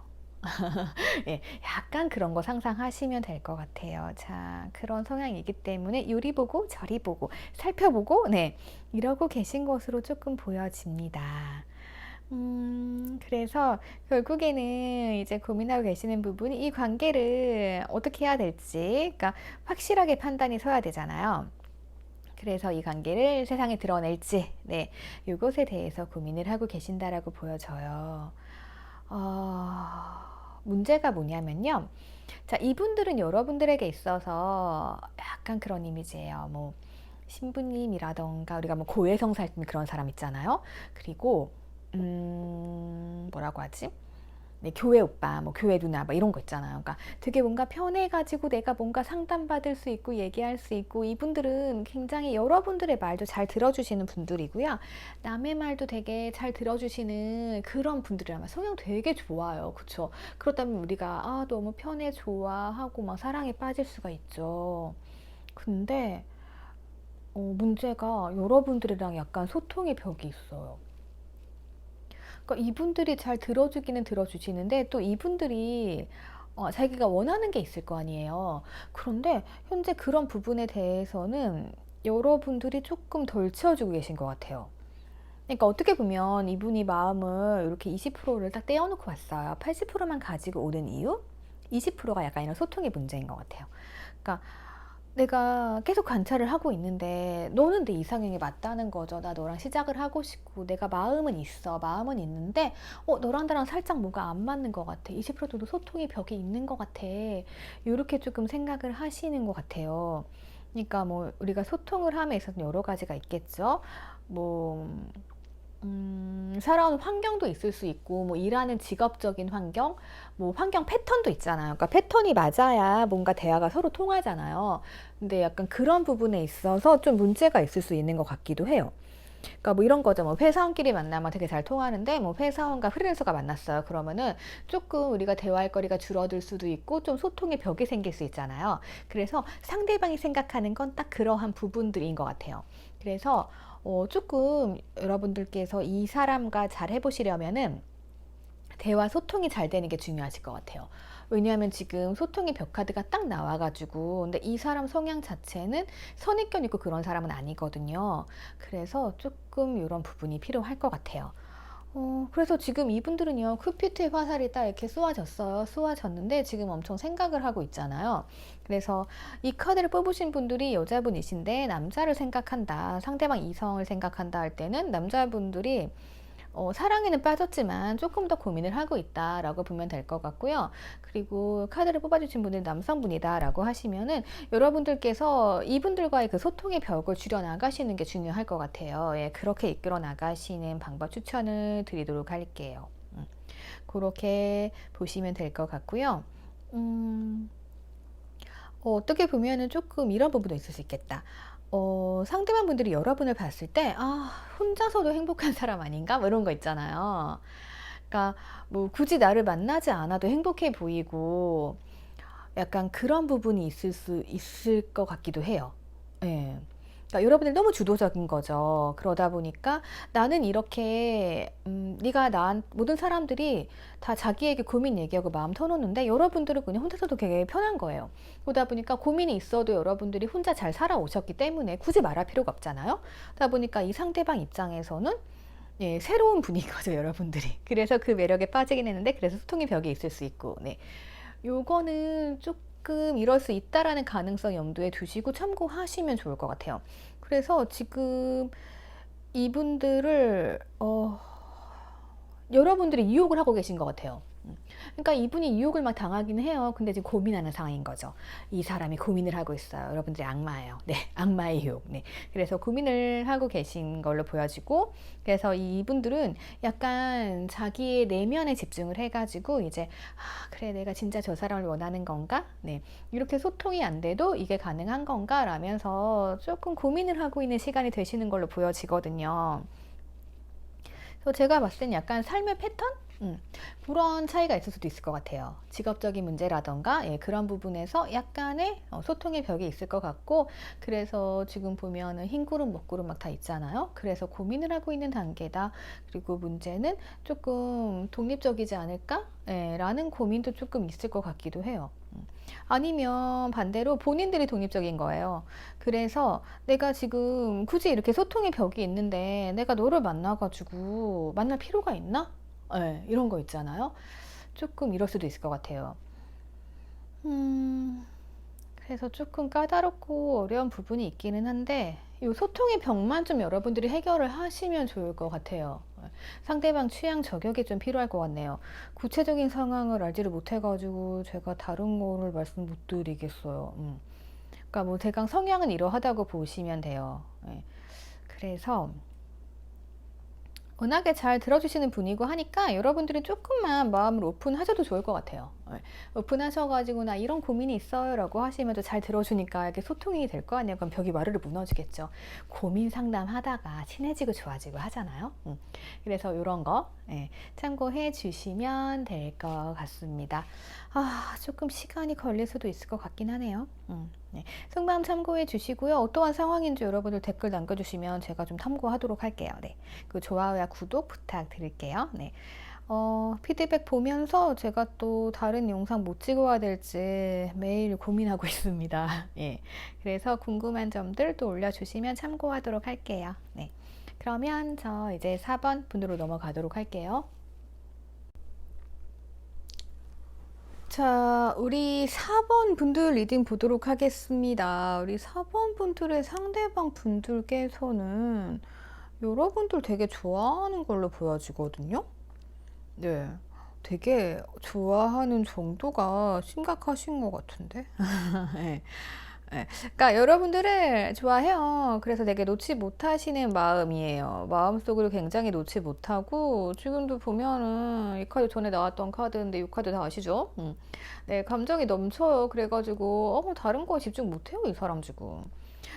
예, 약간 그런 거 상상하시면 될 것 같아요. 자, 그런 성향이기 때문에 요리 보고 저리 보고 살펴보고 네, 이러고 계신 것으로 조금 보여집니다. 그래서 결국에는 이제 고민하고 계시는 부분이 이 관계를 어떻게 해야 될지, 그러니까 확실하게 판단이 서야 되잖아요. 그래서 이 관계를 세상에 드러낼지, 네, 이것에 대해서 고민을 하고 계신다라고 보여져요. 문제가 뭐냐면요. 자, 이분들은 여러분들에게 있어서 약간 그런 이미지예요. 뭐, 신부님이라던가, 우리가 뭐 고해성사 할 때 그런 사람 있잖아요. 그리고, 뭐라고 하지? 네, 교회 오빠, 뭐 교회 누나, 뭐 이런 거 있잖아요. 그러니까 되게 뭔가 편해가지고 내가 뭔가 상담받을 수 있고 얘기할 수 있고 이분들은 굉장히 여러분들의 말도 잘 들어주시는 분들이고요. 남의 말도 되게 잘 들어주시는 그런 분들이라면 성향 되게 좋아요. 그쵸? 그렇다면 우리가 너무 편해 좋아하고 막 사랑에 빠질 수가 있죠. 근데 문제가 여러분들이랑 약간 소통의 벽이 있어요. 그러니까 이분들이 잘 들어주기는 들어주시는데 또 이분들이 자기가 원하는 게 있을 거 아니에요. 그런데 현재 그런 부분에 대해서는 여러분들이 조금 덜 채워주고 계신 것 같아요. 그러니까 어떻게 보면 이분이 마음을 이렇게 20%를 딱 떼어놓고 왔어요. 80%만 가지고 오는 이유? 20%가 약간 이런 소통의 문제인 것 같아요. 그러니까 내가 계속 관찰을 하고 있는데 너는 내 이상형이 맞다는 거죠. 나 너랑 시작을 하고 싶고 내가 마음은 있어. 마음은 있는데 너랑 나랑 살짝 뭔가 안 맞는 것 같아. 20% 정도 소통의 벽이 있는 것 같아. 이렇게 조금 생각을 하시는 것 같아요. 그러니까 뭐 우리가 소통을 함에 있어서 여러 가지가 있겠죠. 뭐 살아오는 환경도 있을 수 있고, 뭐 일하는 직업적인 환경, 뭐 환경 패턴도 있잖아요. 그러니까 패턴이 맞아야 뭔가 대화가 서로 통하잖아요. 근데 약간 그런 부분에 있어서 좀 문제가 있을 수 있는 것 같기도 해요. 그러니까 뭐 이런 거죠. 뭐 회사원끼리 만나면 되게 잘 통하는데 뭐 회사원과 프리랜서가 만났어요. 그러면은 조금 우리가 대화할 거리가 줄어들 수도 있고 좀 소통의 벽이 생길 수 있잖아요. 그래서 상대방이 생각하는 건 딱 그러한 부분들인 것 같아요. 그래서 조금 여러분들께서 이 사람과 잘 해보시려면은 대화 소통이 잘 되는 게 중요하실 것 같아요. 왜냐하면 지금 소통의 벽 카드가 딱 나와가지고 근데 이 사람 성향 자체는 선입견 있고 그런 사람은 아니거든요. 그래서 조금 이런 부분이 필요할 것 같아요. 그래서 지금 이분들은요, 큐피트의 화살이 딱 이렇게 쏘아졌어요. 쏘아졌는데 지금 엄청 생각을 하고 있잖아요. 그래서 이 카드를 뽑으신 분들이 여자분이신데 남자를 생각한다, 상대방 이성을 생각한다 할 때는 남자분들이 사랑에는 빠졌지만 조금 더 고민을 하고 있다라고 보면 될 것 같고요. 그리고 카드를 뽑아주신 분은 남성분이다라고 하시면은 여러분들께서 이분들과의 그 소통의 벽을 줄여 나가시는 게 중요할 것 같아요. 예, 그렇게 이끌어 나가시는 방법 추천을 드리도록 할게요. 그렇게 보시면 될 것 같고요. 어떻게 보면은 조금 이런 부분도 있을 수 있겠다. 상대방 분들이 여러분을 봤을 때, 아, 혼자서도 행복한 사람 아닌가? 뭐 이런 거 있잖아요. 그러니까 뭐 굳이 나를 만나지 않아도 행복해 보이고 약간 그런 부분이 있을 것 같기도 해요. 예. 그러니까 여러분들 너무 주도적인 거죠. 그러다 보니까 나는 이렇게 네가 모든 사람들이 다 자기에게 고민 얘기하고 마음 터놓는데 여러분들은 그냥 혼자서도 되게 편한 거예요. 그러다 보니까 고민이 있어도 여러분들이 혼자 잘 살아오셨기 때문에 굳이 말할 필요가 없잖아요. 그러다 보니까 이 상대방 입장에서는 예, 새로운 분인 거죠, 여러분들이. 그래서 그 매력에 빠지긴 했는데 그래서 소통의 벽이 있을 수 있고, 네. 요거는 조금 이럴 수 있다라는 가능성 염두에 두시고 참고하시면 좋을 것 같아요. 그래서 지금 이분들을 여러분들이 유혹을 하고 계신 것 같아요. 그러니까 이분이 유혹을 막 당하긴 해요. 근데 지금 고민하는 상황인 거죠. 이 사람이 고민을 하고 있어요. 여러분들이 악마예요. 네, 악마의 유혹. 네, 그래서 고민을 하고 계신 걸로 보여지고, 그래서 이분들은 약간 자기의 내면에 집중을 해가지고 이제 그래, 내가 진짜 저 사람을 원하는 건가? 네, 이렇게 소통이 안 돼도 이게 가능한 건가? 라면서 조금 고민을 하고 있는 시간이 되시는 걸로 보여지거든요. 그래서 제가 봤을 땐 약간 삶의 패턴? 그런 차이가 있을 수도 있을 것 같아요. 직업적인 문제라던가 예, 그런 부분에서 약간의 소통의 벽이 있을 것 같고, 그래서 지금 보면은 흰 구름 먹구름 막 다 있잖아요. 그래서 고민을 하고 있는 단계다. 그리고 문제는 조금 독립적이지 않을까? 예, 라는 고민도 조금 있을 것 같기도 해요. 아니면 반대로 본인들이 독립적인 거예요. 그래서 내가 지금 굳이 이렇게 소통의 벽이 있는데 내가 너를 만나가지고 만날 필요가 있나? 네, 이런 거 있잖아요. 조금 이럴 수도 있을 것 같아요. 음, 그래서 조금 까다롭고 어려운 부분이 있기는 한데 이 소통의 벽만 좀 여러분들이 해결을 하시면 좋을 것 같아요. 상대방 취향 저격이 좀 필요할 것 같네요. 구체적인 상황을 알지를 못해가지고 제가 다른 거를 말씀 못 드리겠어요. 그러니까 뭐 대강 성향은 이러하다고 보시면 돼요. 예. 그래서 워낙에 잘 들어주시는 분이고 하니까 여러분들이 조금만 마음을 오픈하셔도 좋을 것 같아요. 네. 오픈하셔가지고 나 이런 고민이 있어요 라고 하시면 또 잘 들어주니까 이렇게 소통이 될 거 아니에요. 그럼 벽이 와르르 무너지겠죠. 고민 상담하다가 친해지고 좋아지고 하잖아요. 그래서 이런 거 참고해 주시면 될 것 같습니다. 조금 시간이 걸릴 수도 있을 것 같긴 하네요. 네. 속마음 참고해 주시고요. 어떠한 상황인지 여러분들 댓글 남겨주시면 제가 좀 탐구하도록 할게요. 네. 그 좋아요와 구독 부탁드릴게요. 네. 피드백 보면서 제가 또 다른 영상 못 찍어야 될지 매일 고민하고 있습니다. 예. 그래서 궁금한 점들 또 올려주시면 참고하도록 할게요. 네. 그러면 저 이제 4번 분으로 넘어가도록 할게요. 자, 우리 4번 분들 리딩 보도록 하겠습니다. 우리 4번 분들의 상대방 분들께서는 여러분들 되게 좋아하는 걸로 보여지거든요. 네. 되게 좋아하는 정도가 심각하신 것 같은데? 네. 네. 그러니까 여러분들을 좋아해요. 그래서 되게 놓지 못하시는 마음이에요. 마음속으로 굉장히 놓지 못하고 지금도 보면은 이 카드 전에 나왔던 카드인데 이 카드 다 아시죠? 네, 감정이 넘쳐요. 그래가지고 다른 거에 집중 못해요, 이 사람 지금.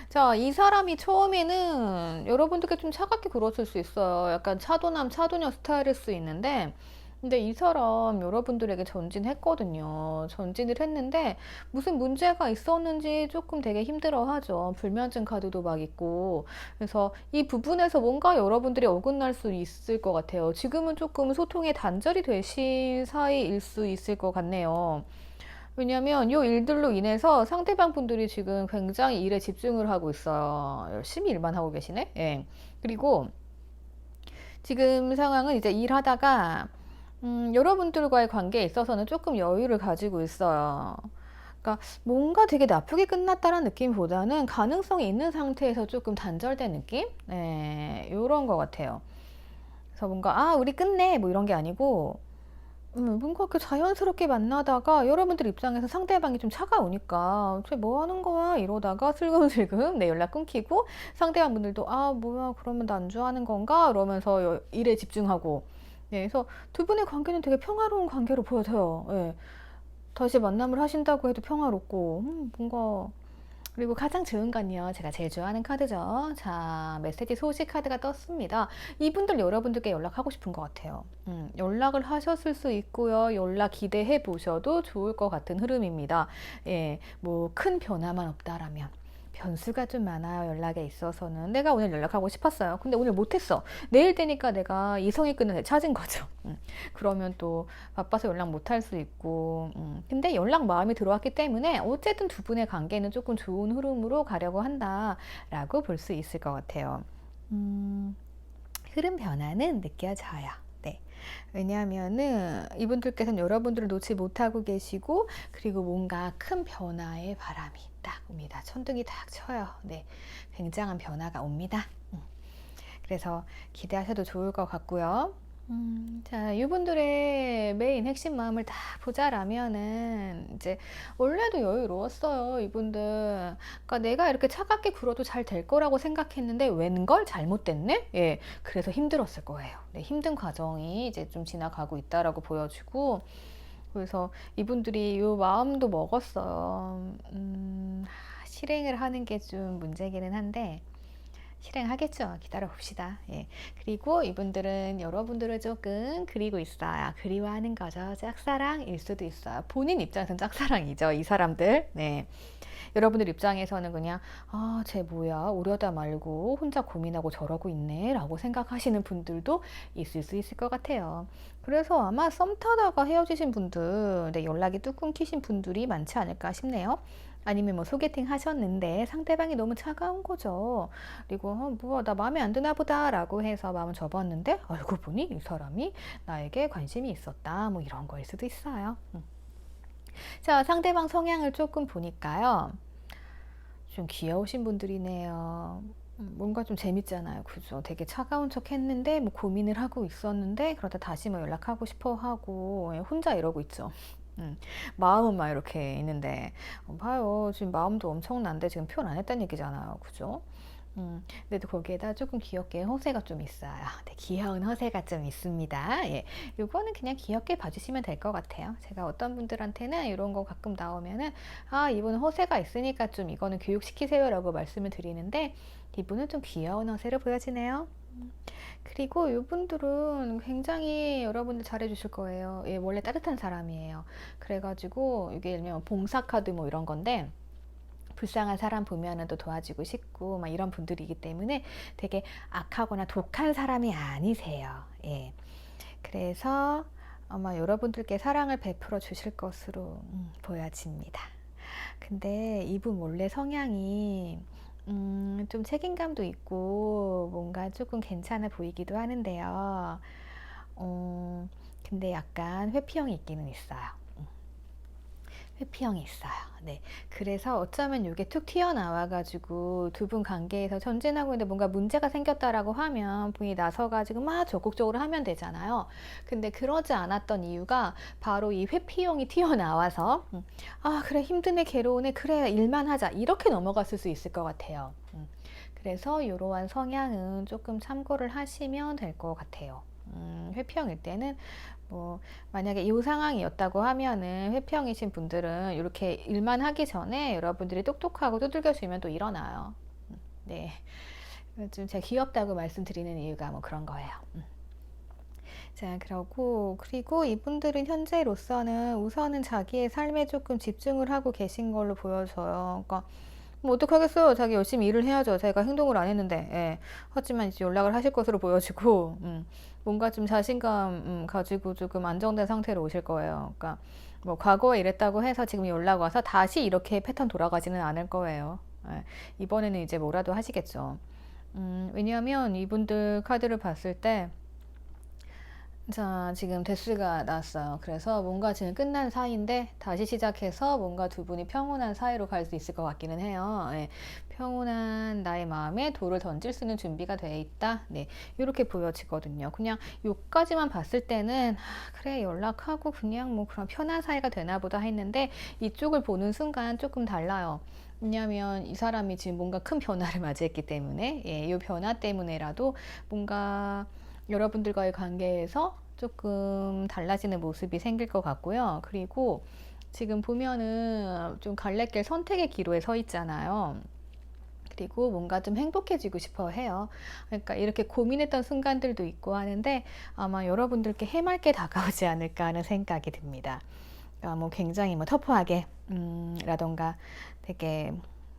자, 이 사람이 처음에는 여러분들께 좀 차갑게 굴었을 수 있어요. 약간 차도남, 차도녀 스타일일 수 있는데, 근데 이 사람 여러분들에게 전진했거든요. 전진을 했는데 무슨 문제가 있었는지 조금 되게 힘들어하죠. 불면증 카드도 막 있고. 그래서 이 부분에서 뭔가 여러분들이 어긋날 수 있을 것 같아요. 지금은 조금 소통의 단절이 되신 사이일 수 있을 것 같네요. 왜냐면 이 일들로 인해서 상대방 분들이 지금 굉장히 일에 집중을 하고 있어요. 열심히 일만 하고 계시네. 예. 그리고 지금 상황은 이제 일하다가 여러분들과의 관계에 있어서는 조금 여유를 가지고 있어요. 그러니까 뭔가 되게 나쁘게 끝났다는 느낌보다는 가능성이 있는 상태에서 조금 단절된 느낌? 네, 이런 것 같아요. 그래서 뭔가 아 우리 끝내 뭐 이런 게 아니고 뭔가 이렇게 자연스럽게 만나다가 여러분들 입장에서 상대방이 좀 차가우니까 쟤 뭐 하는 거야 이러다가 슬금슬금 내 연락 끊기고 상대방 분들도 아 뭐야 그러면 나 안주하는 건가 이러면서 일에 집중하고 네, 그래서 두 분의 관계는 되게 평화로운 관계로 보여져요. 예. 다시 만남을 하신다고 해도 평화롭고 뭔가 그리고 가장 좋은 건요. 제가 제일 좋아하는 카드죠. 자, 메시지 소식 카드가 떴습니다. 이분들 여러분들께 연락하고 싶은 것 같아요. 연락을 하셨을 수 있고요. 연락 기대해 보셔도 좋을 것 같은 흐름입니다. 예, 뭐 큰 변화만 없다라면. 변수가 좀 많아요. 연락에 있어서는. 내가 오늘 연락하고 싶었어요. 근데 오늘 못했어. 내일 되니까 내가 이성의 끈을 찾은 거죠. 그러면 또 바빠서 연락 못 할 수 있고, 근데 연락 마음이 들어왔기 때문에 어쨌든 두 분의 관계는 조금 좋은 흐름으로 가려고 한다라고 볼 수 있을 것 같아요. 흐름 변화는 느껴져요. 네. 왜냐하면은 이분들께서는 여러분들을 놓지 못하고 계시고, 그리고 뭔가 큰 변화의 바람이 딱 옵니다. 천둥이 딱 쳐요. 네. 굉장한 변화가 옵니다. 그래서 기대하셔도 좋을 것 같고요. 자, 이분들의 메인 핵심 마음을 다 보자라면은, 이제, 원래도 여유로웠어요, 이분들. 그러니까 내가 이렇게 차갑게 굴어도 잘 될 거라고 생각했는데, 웬걸 잘못됐네? 예. 그래서 힘들었을 거예요. 네, 힘든 과정이 이제 좀 지나가고 있다라고 보여지고, 그래서 이분들이 이 마음도 먹었어요. 실행을 하는 게 좀 문제기는 한데, 실행하겠죠. 기다려 봅시다. 예. 그리고 이분들은 여러분들을 조금 그리고 있어요. 그리워하는 거죠. 짝사랑일 수도 있어요. 본인 입장에서는 짝사랑이죠. 이 사람들. 네. 여러분들 입장에서는 그냥 쟤 뭐야 오려다 말고 혼자 고민하고 저러고 있네 라고 생각하시는 분들도 있을 수 있을 것 같아요. 그래서 아마 썸 타다가 헤어지신 분들, 네, 연락이 뚝 끊기신 분들이 많지 않을까 싶네요. 아니면 뭐 소개팅 하셨는데 상대방이 너무 차가운 거죠. 그리고 뭐야 나 마음에 안 드나 보다 라고 해서 마음을 접었는데 알고 보니 이 사람이 나에게 관심이 있었다 뭐 이런 거일 수도 있어요. 자, 상대방 성향을 조금 보니까요. 좀 귀여우신 분들이네요. 뭔가 좀 재밌잖아요. 그죠? 되게 차가운 척 했는데, 뭐 고민을 하고 있었는데, 그러다 다시 뭐 연락하고 싶어 하고, 예, 혼자 이러고 있죠. 마음은 막 이렇게 있는데, 봐요. 지금 마음도 엄청난데, 지금 표현 안 했다는 얘기잖아요. 그죠? 근데도 거기에다 조금 귀엽게 허세가 좀 있어요. 네, 귀여운 허세가 좀 있습니다. 예, 요거는 그냥 귀엽게 봐주시면 될 것 같아요. 제가 어떤 분들한테는 이런 거 가끔 나오면은, 이분은 허세가 있으니까 좀 이거는 교육시키세요라고 말씀을 드리는데, 이분은 좀 귀여운 허세를 보여지네요. 그리고 이분들은 굉장히 여러분들 잘해주실 거예요. 예, 원래 따뜻한 사람이에요. 그래가지고, 이게 예를 들면 봉사카드 뭐 이런 건데, 불쌍한 사람 보면은 또 도와주고 싶고 막 이런 분들이기 때문에 되게 악하거나 독한 사람이 아니세요. 예. 그래서 아마 여러분들께 사랑을 베풀어 주실 것으로 보여집니다. 근데 이분 원래 성향이 좀 책임감도 있고 뭔가 조금 괜찮아 보이기도 하는데요. 근데 약간 회피형이 있기는 있어요. 회피형이 있어요. 네. 그래서 어쩌면 이게 툭 튀어나와가지고 두 분 관계에서 전진하고 있는데 뭔가 문제가 생겼다라고 하면 분이 나서가지고 막 적극적으로 하면 되잖아요. 근데 그러지 않았던 이유가 바로 이 회피형이 튀어나와서 그래 힘드네 괴로우네 그래 일만 하자 이렇게 넘어갔을 수 있을 것 같아요. 그래서 이러한 성향은 조금 참고를 하시면 될 것 같아요. 회피형일 때는 뭐 만약에 이 상황이었다고 하면은 회피형이신 분들은 이렇게 일만 하기 전에 여러분들이 똑똑하고 두들겨 주면 또 일어나요. 네, 좀 제가 귀엽다고 말씀드리는 이유가 뭐 그런 거예요. 자, 그리고 이분들은 현재로서는 우선은 자기의 삶에 조금 집중을 하고 계신 걸로 보여져요. 그러니까 뭐 어떡하겠어요. 자기 열심히 일을 해야죠. 자기가 행동을 안 했는데. 예. 하지만 이제 연락을 하실 것으로 보여지고, 뭔가 좀 자신감 가지고 조금 안정된 상태로 오실 거예요. 그러니까 뭐 과거에 이랬다고 해서 지금 연락 와서 다시 이렇게 패턴 돌아가지는 않을 거예요. 예. 이번에는 이제 뭐라도 하시겠죠. 왜냐하면 이분들 카드를 봤을 때 자, 지금 데스가 나왔어요. 그래서 뭔가 지금 끝난 사이인데 다시 시작해서 뭔가 두 분이 평온한 사이로 갈 수 있을 것 같기는 해요. 예, 평온한 나의 마음에 돌을 던질 수 있는 준비가 돼 있다. 네, 이렇게 보여지거든요. 그냥 요까지만 봤을 때는 그래 연락하고 그냥 뭐 그런 편한 사이가 되나 보다 했는데 이쪽을 보는 순간 조금 달라요. 왜냐하면 이 사람이 지금 뭔가 큰 변화를 맞이했기 때문에 예, 이 변화 때문에라도 뭔가 여러분들과의 관계에서 조금 달라지는 모습이 생길 것 같고요. 그리고 지금 보면은 좀 갈래길 선택의 기로에 서 있잖아요. 그리고 뭔가 좀 행복해지고 싶어 해요. 그러니까 이렇게 고민했던 순간들도 있고 하는데 아마 여러분들께 해맑게 다가오지 않을까 하는 생각이 듭니다. 그러니까 뭐 굉장히 뭐 터프하게 라던가 되게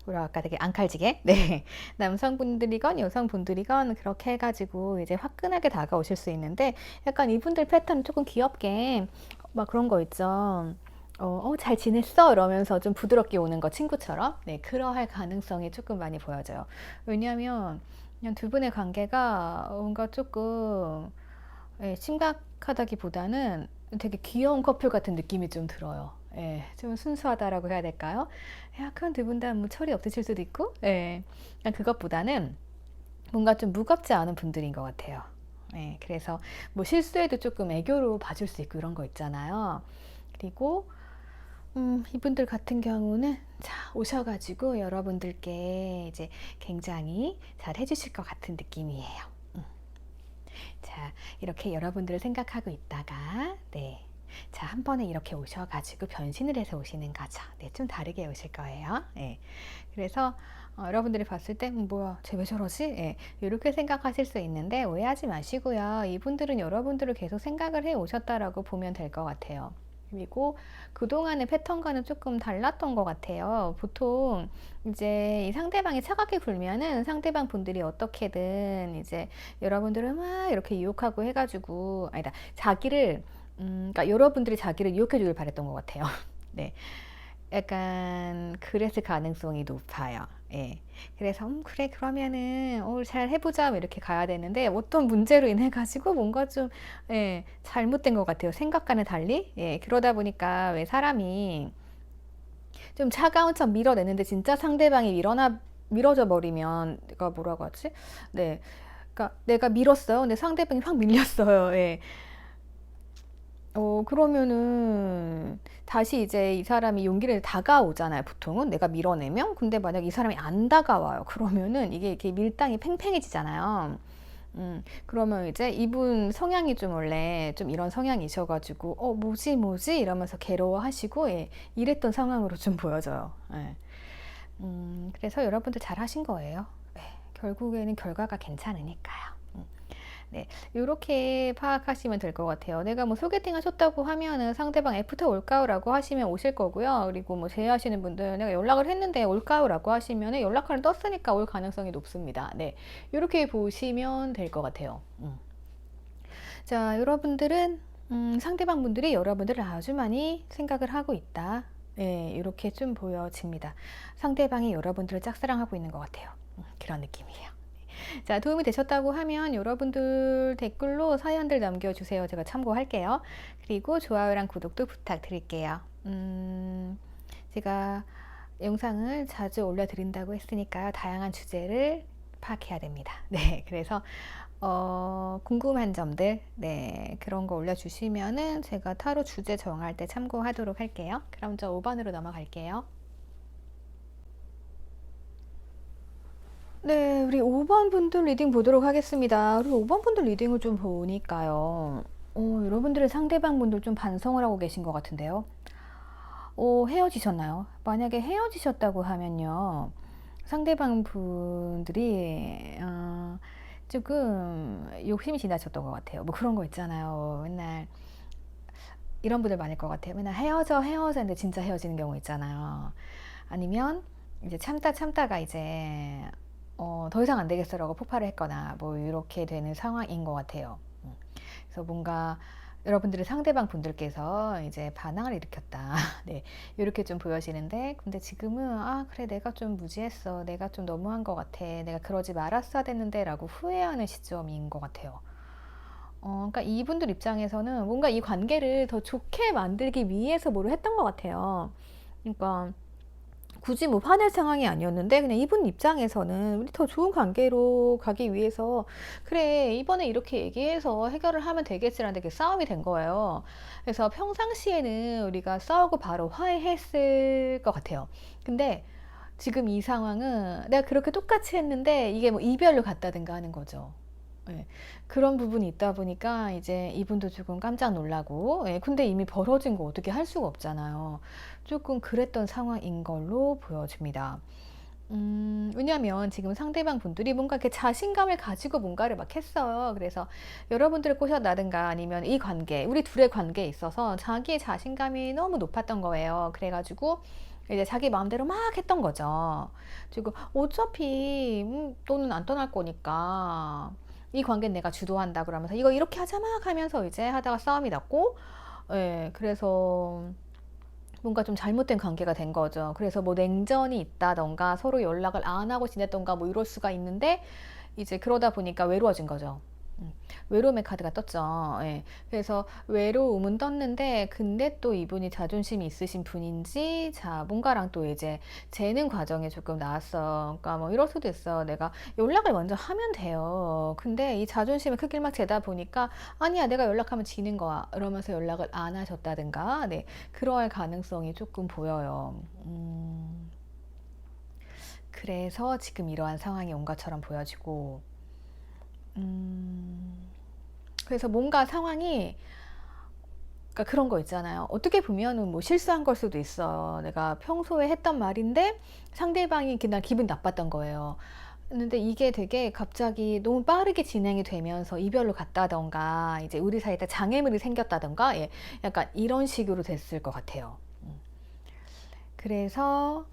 뭐랄까 되게 앙칼지게 네 남성분들이건 여성분들이건 그렇게 해가지고 이제 화끈하게 다가오실 수 있는데 약간 이분들 패턴은 조금 귀엽게 막 그런 거 있죠. 잘 지냈어? 이러면서 좀 부드럽게 오는 거 친구처럼 네 그러할 가능성이 조금 많이 보여져요. 왜냐하면 그냥 두 분의 관계가 뭔가 조금 예, 심각하다기보다는 되게 귀여운 커플 같은 느낌이 좀 들어요. 예, 좀 순수하다라고 해야 될까요? 약간 두 분 다 뭐 철이 없으실 수도 있고, 예, 그냥 그것보다는 뭔가 좀 무겁지 않은 분들인 것 같아요. 예, 그래서 뭐 실수해도 조금 애교로 봐줄 수 있고 이런 거 있잖아요. 그리고 이분들 같은 경우는 자 오셔가지고 여러분들께 이제 굉장히 잘 해주실 것 같은 느낌이에요. 자, 이렇게 여러분들을 생각하고 있다가, 네. 자, 한 번에 이렇게 오셔가지고 변신을 해서 오시는 거죠. 네, 좀 다르게 오실 거예요. 네. 그래서 여러분들이 봤을 때, 뭐야, 쟤 왜 저러지? 예, 이렇게 생각하실 수 있는데 오해하지 마시고요. 이분들은 여러분들을 계속 생각을 해 오셨다라고 보면 될 것 같아요. 그리고 그동안의 패턴과는 조금 달랐던 것 같아요. 보통 이제 이 상대방이 차갑게 굴면은 상대방 분들이 어떻게든 이제 여러분들을 막 이렇게 유혹하고 해가지고 아니다 자기를 그러니까 여러분들이 자기를 유혹해 주길 바랬던 것 같아요. 네, 약간 그랬을 가능성이 높아요. 예. 그래서 그래 그러면은 잘 해보자 뭐 이렇게 가야 되는데 어떤 문제로 인해 가지고 뭔가 좀 예, 잘못된 것 같아요. 생각과는 달리. 예, 그러다 보니까 왜 사람이 좀 차가운 척 밀어내는데 진짜 상대방이 밀어져 버리면 내가 뭐라고 하지? 네. 그러니까 내가 밀었어요. 근데 상대방이 확 밀렸어요. 예. 그러면은 다시 이제 이 사람이 용기를 다가오잖아요. 보통은 내가 밀어내면. 근데 만약 이 사람이 안 다가와요. 그러면은 이게 이렇게 밀당이 팽팽해지잖아요. 그러면 이제 이분 성향이 좀 원래 좀 이런 성향이셔가지고, 뭐지 이러면서 괴로워하시고, 예, 이랬던 상황으로 좀 보여져요. 예. 그래서 여러분들 잘 하신 거예요. 예, 결국에는 결과가 괜찮으니까요. 네, 이렇게 파악하시면 될 것 같아요. 내가 뭐 소개팅 하셨다고 하면은 상대방 애프터 올까요라고 하시면 오실 거고요. 그리고 뭐 제외하시는 분들 내가 연락을 했는데 올까요라고 하시면은 연락처를 떴으니까 올 가능성이 높습니다. 네, 이렇게 보시면 될 것 같아요. 자, 여러분들은 상대방 분들이 여러분들을 아주 많이 생각을 하고 있다. 네, 이렇게 좀 보여집니다. 상대방이 여러분들을 짝사랑하고 있는 것 같아요. 그런 느낌이에요. 자, 도움이 되셨다고 하면 여러분들 댓글로 사연들 남겨주세요. 제가 참고할게요. 그리고 좋아요랑 구독도 부탁드릴게요. 제가 영상을 자주 올려드린다고 했으니까요. 다양한 주제를 파악해야 됩니다. 네, 그래서 궁금한 점들, 네, 그런 거 올려주시면은 제가 타로 주제 정할 때 참고하도록 할게요. 그럼 저 5번으로 넘어갈게요. 네, 우리 5번 분들 리딩 보도록 하겠습니다. 우리 5번 분들 리딩을 좀 보니까요. 여러분들의 상대방 분들 좀 반성을 하고 계신 것 같은데요. 헤어지셨나요? 만약에 헤어지셨다고 하면요. 상대방 분들이, 조금 욕심이 지나쳤던 것 같아요. 뭐 그런 거 있잖아요. 맨날 이런 분들 많을 것 같아요. 맨날 헤어져 했는데 진짜 헤어지는 경우 있잖아요. 아니면 이제 참다가 이제 더 이상 안 되겠어라고 폭발을 했거나 뭐 이렇게 되는 상황인 것 같아요. 그래서 뭔가 여러분들의 상대방 분들께서 이제 반항을 일으켰다. 네, 이렇게 좀 보여지는데, 근데 지금은 그래 내가 좀 무지했어. 내가 좀 너무한 것 같아. 내가 그러지 말았어야 됐는데라고 후회하는 시점인 것 같아요. 그러니까 이분들 입장에서는 뭔가 이 관계를 더 좋게 만들기 위해서 뭐를 했던 것 같아요. 그러니까 굳이 뭐 화낼 상황이 아니었는데 그냥 이분 입장에서는 우리 더 좋은 관계로 가기 위해서 그래 이번에 이렇게 얘기해서 해결을 하면 되겠지라는 게 싸움이 된 거예요. 그래서 평상시에는 우리가 싸우고 바로 화해했을 것 같아요. 근데 지금 이 상황은 내가 그렇게 똑같이 했는데 이게 뭐 이별로 갔다든가 하는 거죠. 예. 그런 부분이 있다 보니까 이제 이분도 조금 깜짝 놀라고, 예. 근데 이미 벌어진 거 어떻게 할 수가 없잖아요. 조금 그랬던 상황인 걸로 보여집니다. 왜냐면 지금 상대방 분들이 뭔가 이렇게 자신감을 가지고 뭔가를 막 했어요. 그래서 여러분들을 꼬셨다든가 아니면 이 관계, 우리 둘의 관계에 있어서 자기의 자신감이 너무 높았던 거예요. 그래가지고 이제 자기 마음대로 막 했던 거죠. 그리고 어차피 너는 안 떠날 거니까 이 관계는 내가 주도한다 그러면서 이거 이렇게 하자 막 하면서 이제 하다가 싸움이 났고, 예, 그래서 뭔가 좀 잘못된 관계가 된 거죠. 그래서 뭐 냉전이 있다던가 서로 연락을 안 하고 지냈던가 뭐 이럴 수가 있는데 이제 그러다 보니까 외로워진 거죠. 외로움의 카드가 떴죠. 예. 그래서 외로움은 떴는데 근데 또 이분이 자존심이 있으신 분인지 자 뭔가랑 또 이제 재는 과정에 조금 나왔어. 그러니까 뭐 이럴 수도 있어. 내가 연락을 먼저 하면 돼요. 근데 이 자존심을 크게 막 재다 보니까 아니야 내가 연락하면 지는 거야. 이러면서 연락을 안 하셨다든가 네 그럴 가능성이 조금 보여요. 그래서 지금 이러한 상황이 온 것처럼 보여지고 그래서 뭔가 상황이 그러니까 그런 거 있잖아요. 어떻게 보면은 뭐 실수한 걸 수도 있어요. 내가 평소에 했던 말인데 상대방이 그날 기분 나빴던 거예요. 근데 이게 되게 갑자기 너무 빠르게 진행이 되면서 이별로 갔다던가 이제 우리 사이에 장애물이 생겼다던가 예, 약간 이런 식으로 됐을 것 같아요. 그래서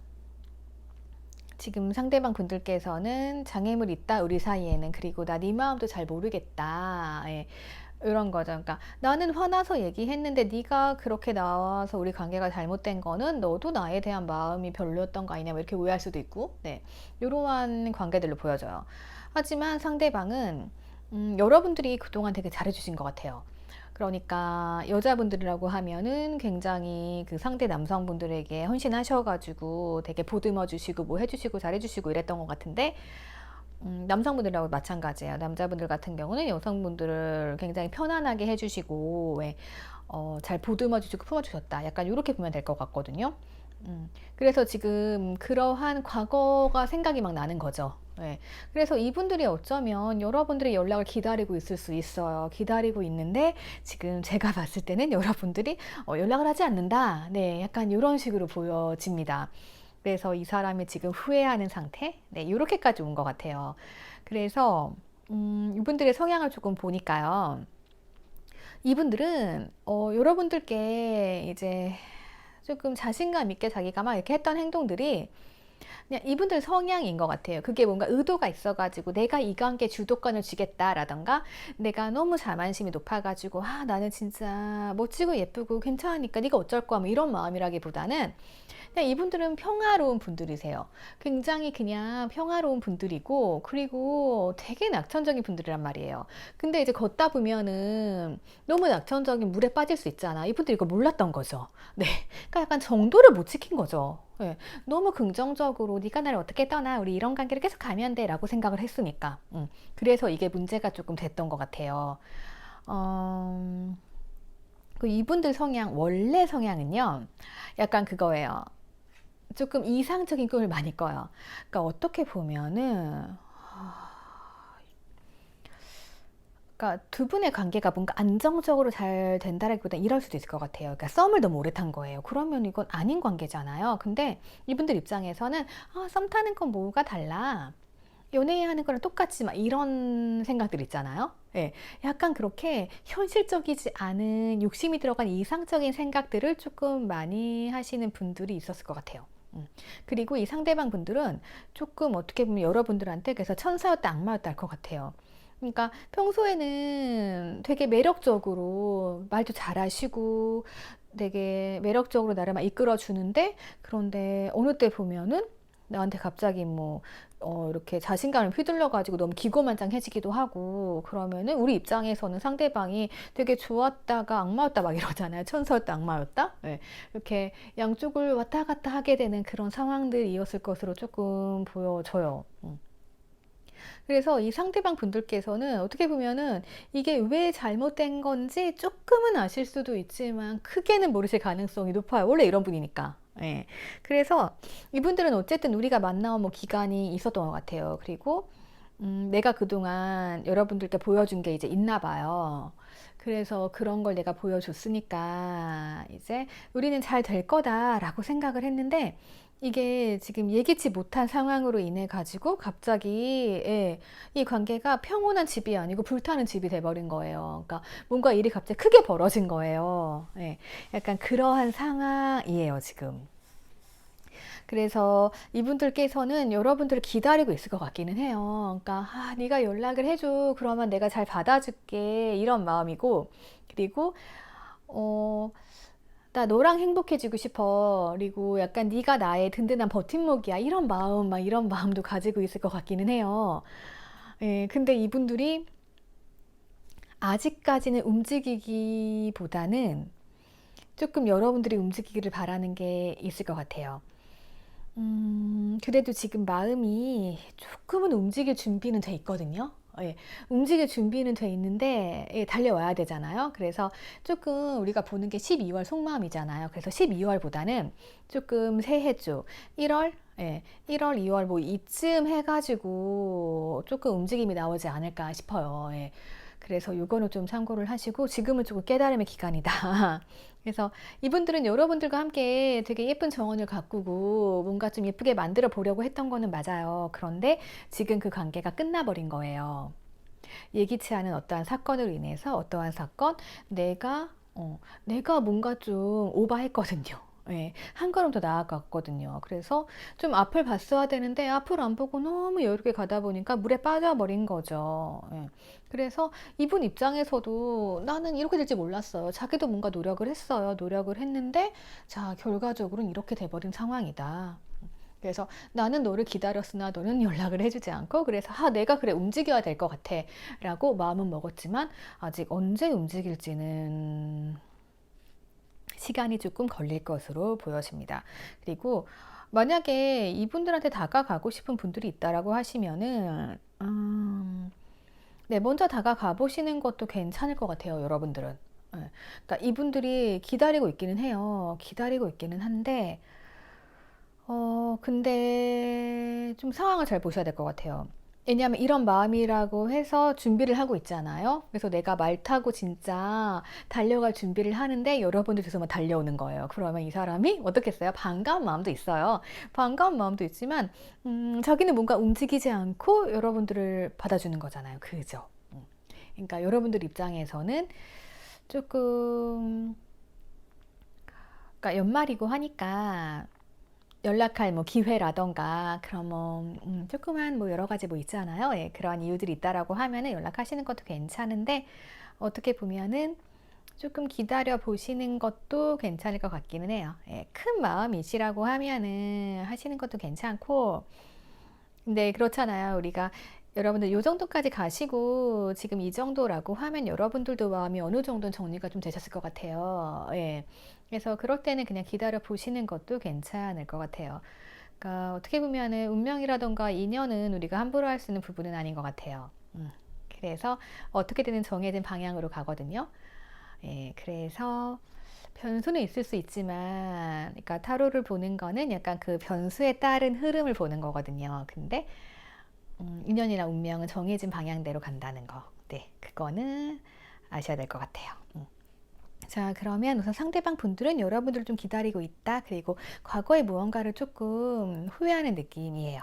지금 상대방 분들께서는 장애물 있다 우리 사이에는 그리고 나 네 마음도 잘 모르겠다 예, 이런 거죠. 그러니까 나는 화나서 얘기했는데 네가 그렇게 나와서 우리 관계가 잘못된 거는 너도 나에 대한 마음이 별로였던 거 아니냐 뭐 이렇게 오해할 수도 있고 네 이러한 관계들로 보여져요. 하지만 상대방은 여러분들이 그동안 되게 잘해주신 것 같아요. 그러니까 여자분들이라고 하면은 굉장히 그 상대 남성분들에게 헌신하셔가지고 되게 보듬어 주시고 뭐 해주시고 잘해주시고 이랬던 것 같은데 남성분들하고 마찬가지예요. 남자분들 같은 경우는 여성분들을 굉장히 편안하게 해주시고 왜, 잘 보듬어 주시고 품어 주셨다. 약간 이렇게 보면 될 것 같거든요. 그래서 지금 그러한 과거가 생각이 막 나는 거죠. 네. 그래서 이분들이 어쩌면 여러분들의 연락을 기다리고 있을 수 있어요. 기다리고 있는데 지금 제가 봤을 때는 여러분들이 연락을 하지 않는다. 네, 약간 이런 식으로 보여집니다. 그래서 이 사람이 지금 후회하는 상태? 네, 이렇게까지 온 것 같아요. 그래서 이분들의 성향을 조금 보니까요. 이분들은 여러분들께 이제 조금 자신감 있게 자기가 막 이렇게 했던 행동들이 그냥 이분들 성향인 것 같아요. 그게 뭔가 의도가 있어가지고 내가 이 관계 주도권을 쥐겠다라던가 내가 너무 자만심이 높아가지고 아 나는 진짜 멋지고 예쁘고 괜찮으니까 네가 어쩔 거야 뭐 이런 마음이라기보다는 그냥 이분들은 평화로운 분들이세요. 굉장히 그냥 평화로운 분들이고 그리고 되게 낙천적인 분들이란 말이에요. 근데 이제 걷다 보면은 너무 낙천적인 물에 빠질 수 있잖아. 이분들이 이거 몰랐던 거죠. 네, 그러니까 약간 정도를 못 지킨 거죠. 네. 너무 긍정적으로 네가 나를 어떻게 떠나 우리 이런 관계를 계속 가면 돼 라고 생각을 했으니까 그래서 이게 문제가 조금 됐던 것 같아요. 그 이분들 성향 원래 성향은요 약간 그거예요. 조금 이상적인 꿈을 많이 꿔요. 그러니까 어떻게 보면은 그러니까 두 분의 관계가 뭔가 안정적으로 잘 된다라기보다 이럴 수도 있을 것 같아요. 그러니까 썸을 너무 오래 탄 거예요. 그러면 이건 아닌 관계잖아요. 근데 이분들 입장에서는 아, 썸 타는 건 뭐가 달라? 연애하는 거랑 똑같지 막 이런 생각들 있잖아요. 예, 약간 그렇게 현실적이지 않은 욕심이 들어간 이상적인 생각들을 조금 많이 하시는 분들이 있었을 것 같아요. 그리고 이 상대방 분들은 조금 어떻게 보면 여러분들한테 그래서 천사였다 악마였다 할 것 같아요. 그러니까 평소에는 되게 매력적으로 말도 잘하시고 되게 매력적으로 나를 막 이끌어 주는데 그런데 어느 때 보면은 나한테 갑자기 뭐 이렇게 자신감을 휘둘러 가지고 너무 기고만장해지기도 하고, 그러면은 우리 입장에서는 상대방이 되게 좋았다가 악마였다 막 이러잖아요. 천사였다 악마였다. 네. 이렇게 양쪽을 왔다 갔다 하게 되는 그런 상황들이었을 것으로 조금 보여져요. 그래서 이 상대방 분들께서는 어떻게 보면은 이게 왜 잘못된 건지 조금은 아실 수도 있지만 크게는 모르실 가능성이 높아요. 원래 이런 분이니까. 예. 그래서 이분들은 어쨌든 우리가 만나온 뭐 기간이 있었던 것 같아요. 그리고 내가 그동안 여러분들께 보여준 게 이제 있나 봐요. 그래서 그런 걸 내가 보여줬으니까 이제 우리는 잘 될 거다라고 생각을 했는데, 이게 지금 예기치 못한 상황으로 인해 가지고 갑자기 이 관계가 평온한 집이 아니고 불타는 집이 돼버린 거예요. 그러니까 뭔가 일이 갑자기 크게 벌어진 거예요. 약간 그러한 상황이에요, 지금. 그래서 이분들께서는 여러분들을 기다리고 있을 것 같기는 해요. 그러니까 네가 연락을 해줘. 그러면 내가 잘 받아줄게. 이런 마음이고, 그리고 나 너랑 행복해지고 싶어. 그리고 약간 네가 나의 든든한 버팀목이야. 이런 마음, 막 이런 마음도 가지고 있을 것 같기는 해요. 근데 이분들이 아직까지는 움직이기보다는 조금 여러분들이 움직이기를 바라는 게 있을 것 같아요. 그래도 지금 마음이 조금은 움직일 준비는 돼 있거든요. 움직일 준비는 돼 있는데 달려와야 되잖아요. 그래서 조금 우리가 보는 게 12월 속마음이잖아요. 그래서 12월보다는 조금 새해 쪽 1월, 1월, 2월 뭐 이쯤 해가지고 조금 움직임이 나오지 않을까 싶어요. 그래서 요거는 좀 참고를 하시고, 지금은 조금 깨달음의 기간이다. 그래서 이분들은 여러분들과 함께 되게 예쁜 정원을 가꾸고 뭔가 좀 예쁘게 만들어 보려고 했던 거는 맞아요. 그런데 지금 그 관계가 끝나버린 거예요. 예기치 않은 어떠한 사건으로 인해서, 어떠한 사건, 내가 뭔가 좀 오버했거든요. 한 걸음 더 나아갔거든요. 그래서 좀 앞을 봤어야 되는데 앞을 안 보고 너무 여유롭게 가다 보니까 물에 빠져버린 거죠. 그래서 이분 입장에서도 나는 이렇게 될지 몰랐어요. 자기도 뭔가 노력을 했어요. 노력을 했는데 자, 결과적으로는 이렇게 돼버린 상황이다. 그래서 나는 너를 기다렸으나 너는 연락을 해주지 않고, 그래서 내가 그래 움직여야 될 것 같아 라고 마음은 먹었지만 아직 언제 움직일지는 시간이 조금 걸릴 것으로 보여집니다. 그리고 만약에 이분들한테 다가가고 싶은 분들이 있다라고 하시면은 네, 먼저 다가가 보시는 것도 괜찮을 것 같아요, 여러분들은. 그러니까 이분들이 기다리고 있기는 해요. 기다리고 있기는 한데 근데 좀 상황을 잘 보셔야 될 것 같아요. 왜냐하면 이런 마음이라고 해서 준비를 하고 있잖아요. 그래서 내가 말 타고 진짜 달려갈 준비를 하는데 여러분들 뒤에서만 달려오는 거예요. 그러면 이 사람이 어떻겠어요? 반가운 마음도 있어요. 반가운 마음도 있지만 자기는 뭔가 움직이지 않고 여러분들을 받아주는 거잖아요. 그죠? 그러니까 여러분들 입장에서는 조금, 그러니까 연말이고 하니까 연락할 뭐 기회라던가 그런 뭐 조그만 뭐 여러 가지 뭐 있잖아요. 그런 이유들이 있다라고 하면은 연락하시는 것도 괜찮은데, 어떻게 보면은 조금 기다려 보시는 것도 괜찮을 것 같기는 해요. 큰 마음이시라고 하면은 하시는 것도 괜찮고, 근데 그렇잖아요. 우리가 여러분들 요 정도까지 가시고 지금 이 정도라고 하면 여러분들도 마음이 어느 정도는 정리가 좀 되셨을 것 같아요. 그래서 그럴 때는 그냥 기다려 보시는 것도 괜찮을 것 같아요. 그러니까 어떻게 보면은 운명이라던가 인연은 우리가 함부로 할 수 있는 부분은 아닌 것 같아요. 그래서 어떻게든 정해진 방향으로 가거든요. 그래서 변수는 있을 수 있지만, 그러니까 타로를 보는 거는 약간 그 변수에 따른 흐름을 보는 거거든요. 근데 인연이나 운명은 정해진 방향대로 간다는 거. 네, 그거는 아셔야 될 것 같아요. 자, 그러면 우선 상대방 분들은 여러분들을 좀 기다리고 있다. 그리고 과거에 무언가를 조금 후회하는 느낌이에요.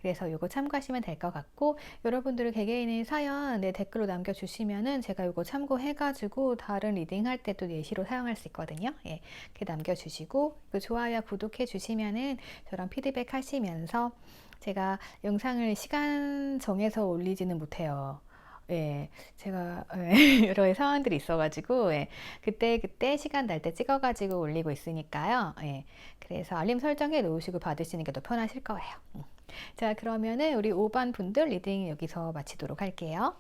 그래서 요거 참고하시면 될 것 같고, 여러분들의 개개인의 사연 댓글로 남겨주시면은 제가 요거 참고해가지고 다른 리딩 할 때 또 예시로 사용할 수 있거든요. 그 남겨주시고, 좋아요, 구독해 주시면은 저랑 피드백 하시면서, 제가 영상을 시간 정해서 올리지는 못해요. 예, 제가 여러 상황들이 있어가지고 그때 시간 날 때 찍어가지고 올리고 있으니까요. 그래서 알림 설정해 놓으시고 받으시는 게 더 편하실 거예요. 자, 그러면은 우리 5번 분들 리딩 여기서 마치도록 할게요.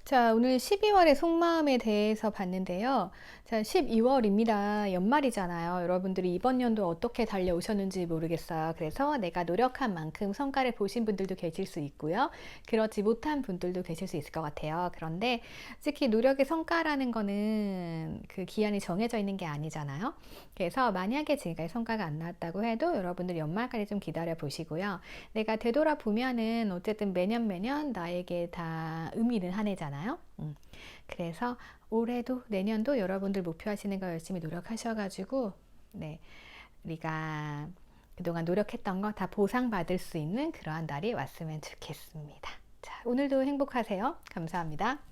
자, 오늘 12월의 속마음에 대해서 봤는데요. 자, 12월입니다. 연말이잖아요. 여러분들이 이번 연도 어떻게 달려오셨는지 모르겠어요. 그래서 내가 노력한 만큼 성과를 보신 분들도 계실 수 있고요. 그렇지 못한 분들도 계실 수 있을 것 같아요. 그런데 특히 노력의 성과라는 거는 그 기한이 정해져 있는 게 아니잖아요. 그래서 만약에 지금까지 성과가 안 나왔다고 해도 여러분들 연말까지 좀 기다려 보시고요. 내가 되돌아보면은 어쨌든 매년 나에게 다 의미 있는 한 해잖아요. 그래서 올해도 내년도 여러분들 목표하시는 거 열심히 노력하셔가지고 우리가 그동안 노력했던 거 다 보상받을 수 있는 그러한 날이 왔으면 좋겠습니다. 자, 오늘도 행복하세요. 감사합니다.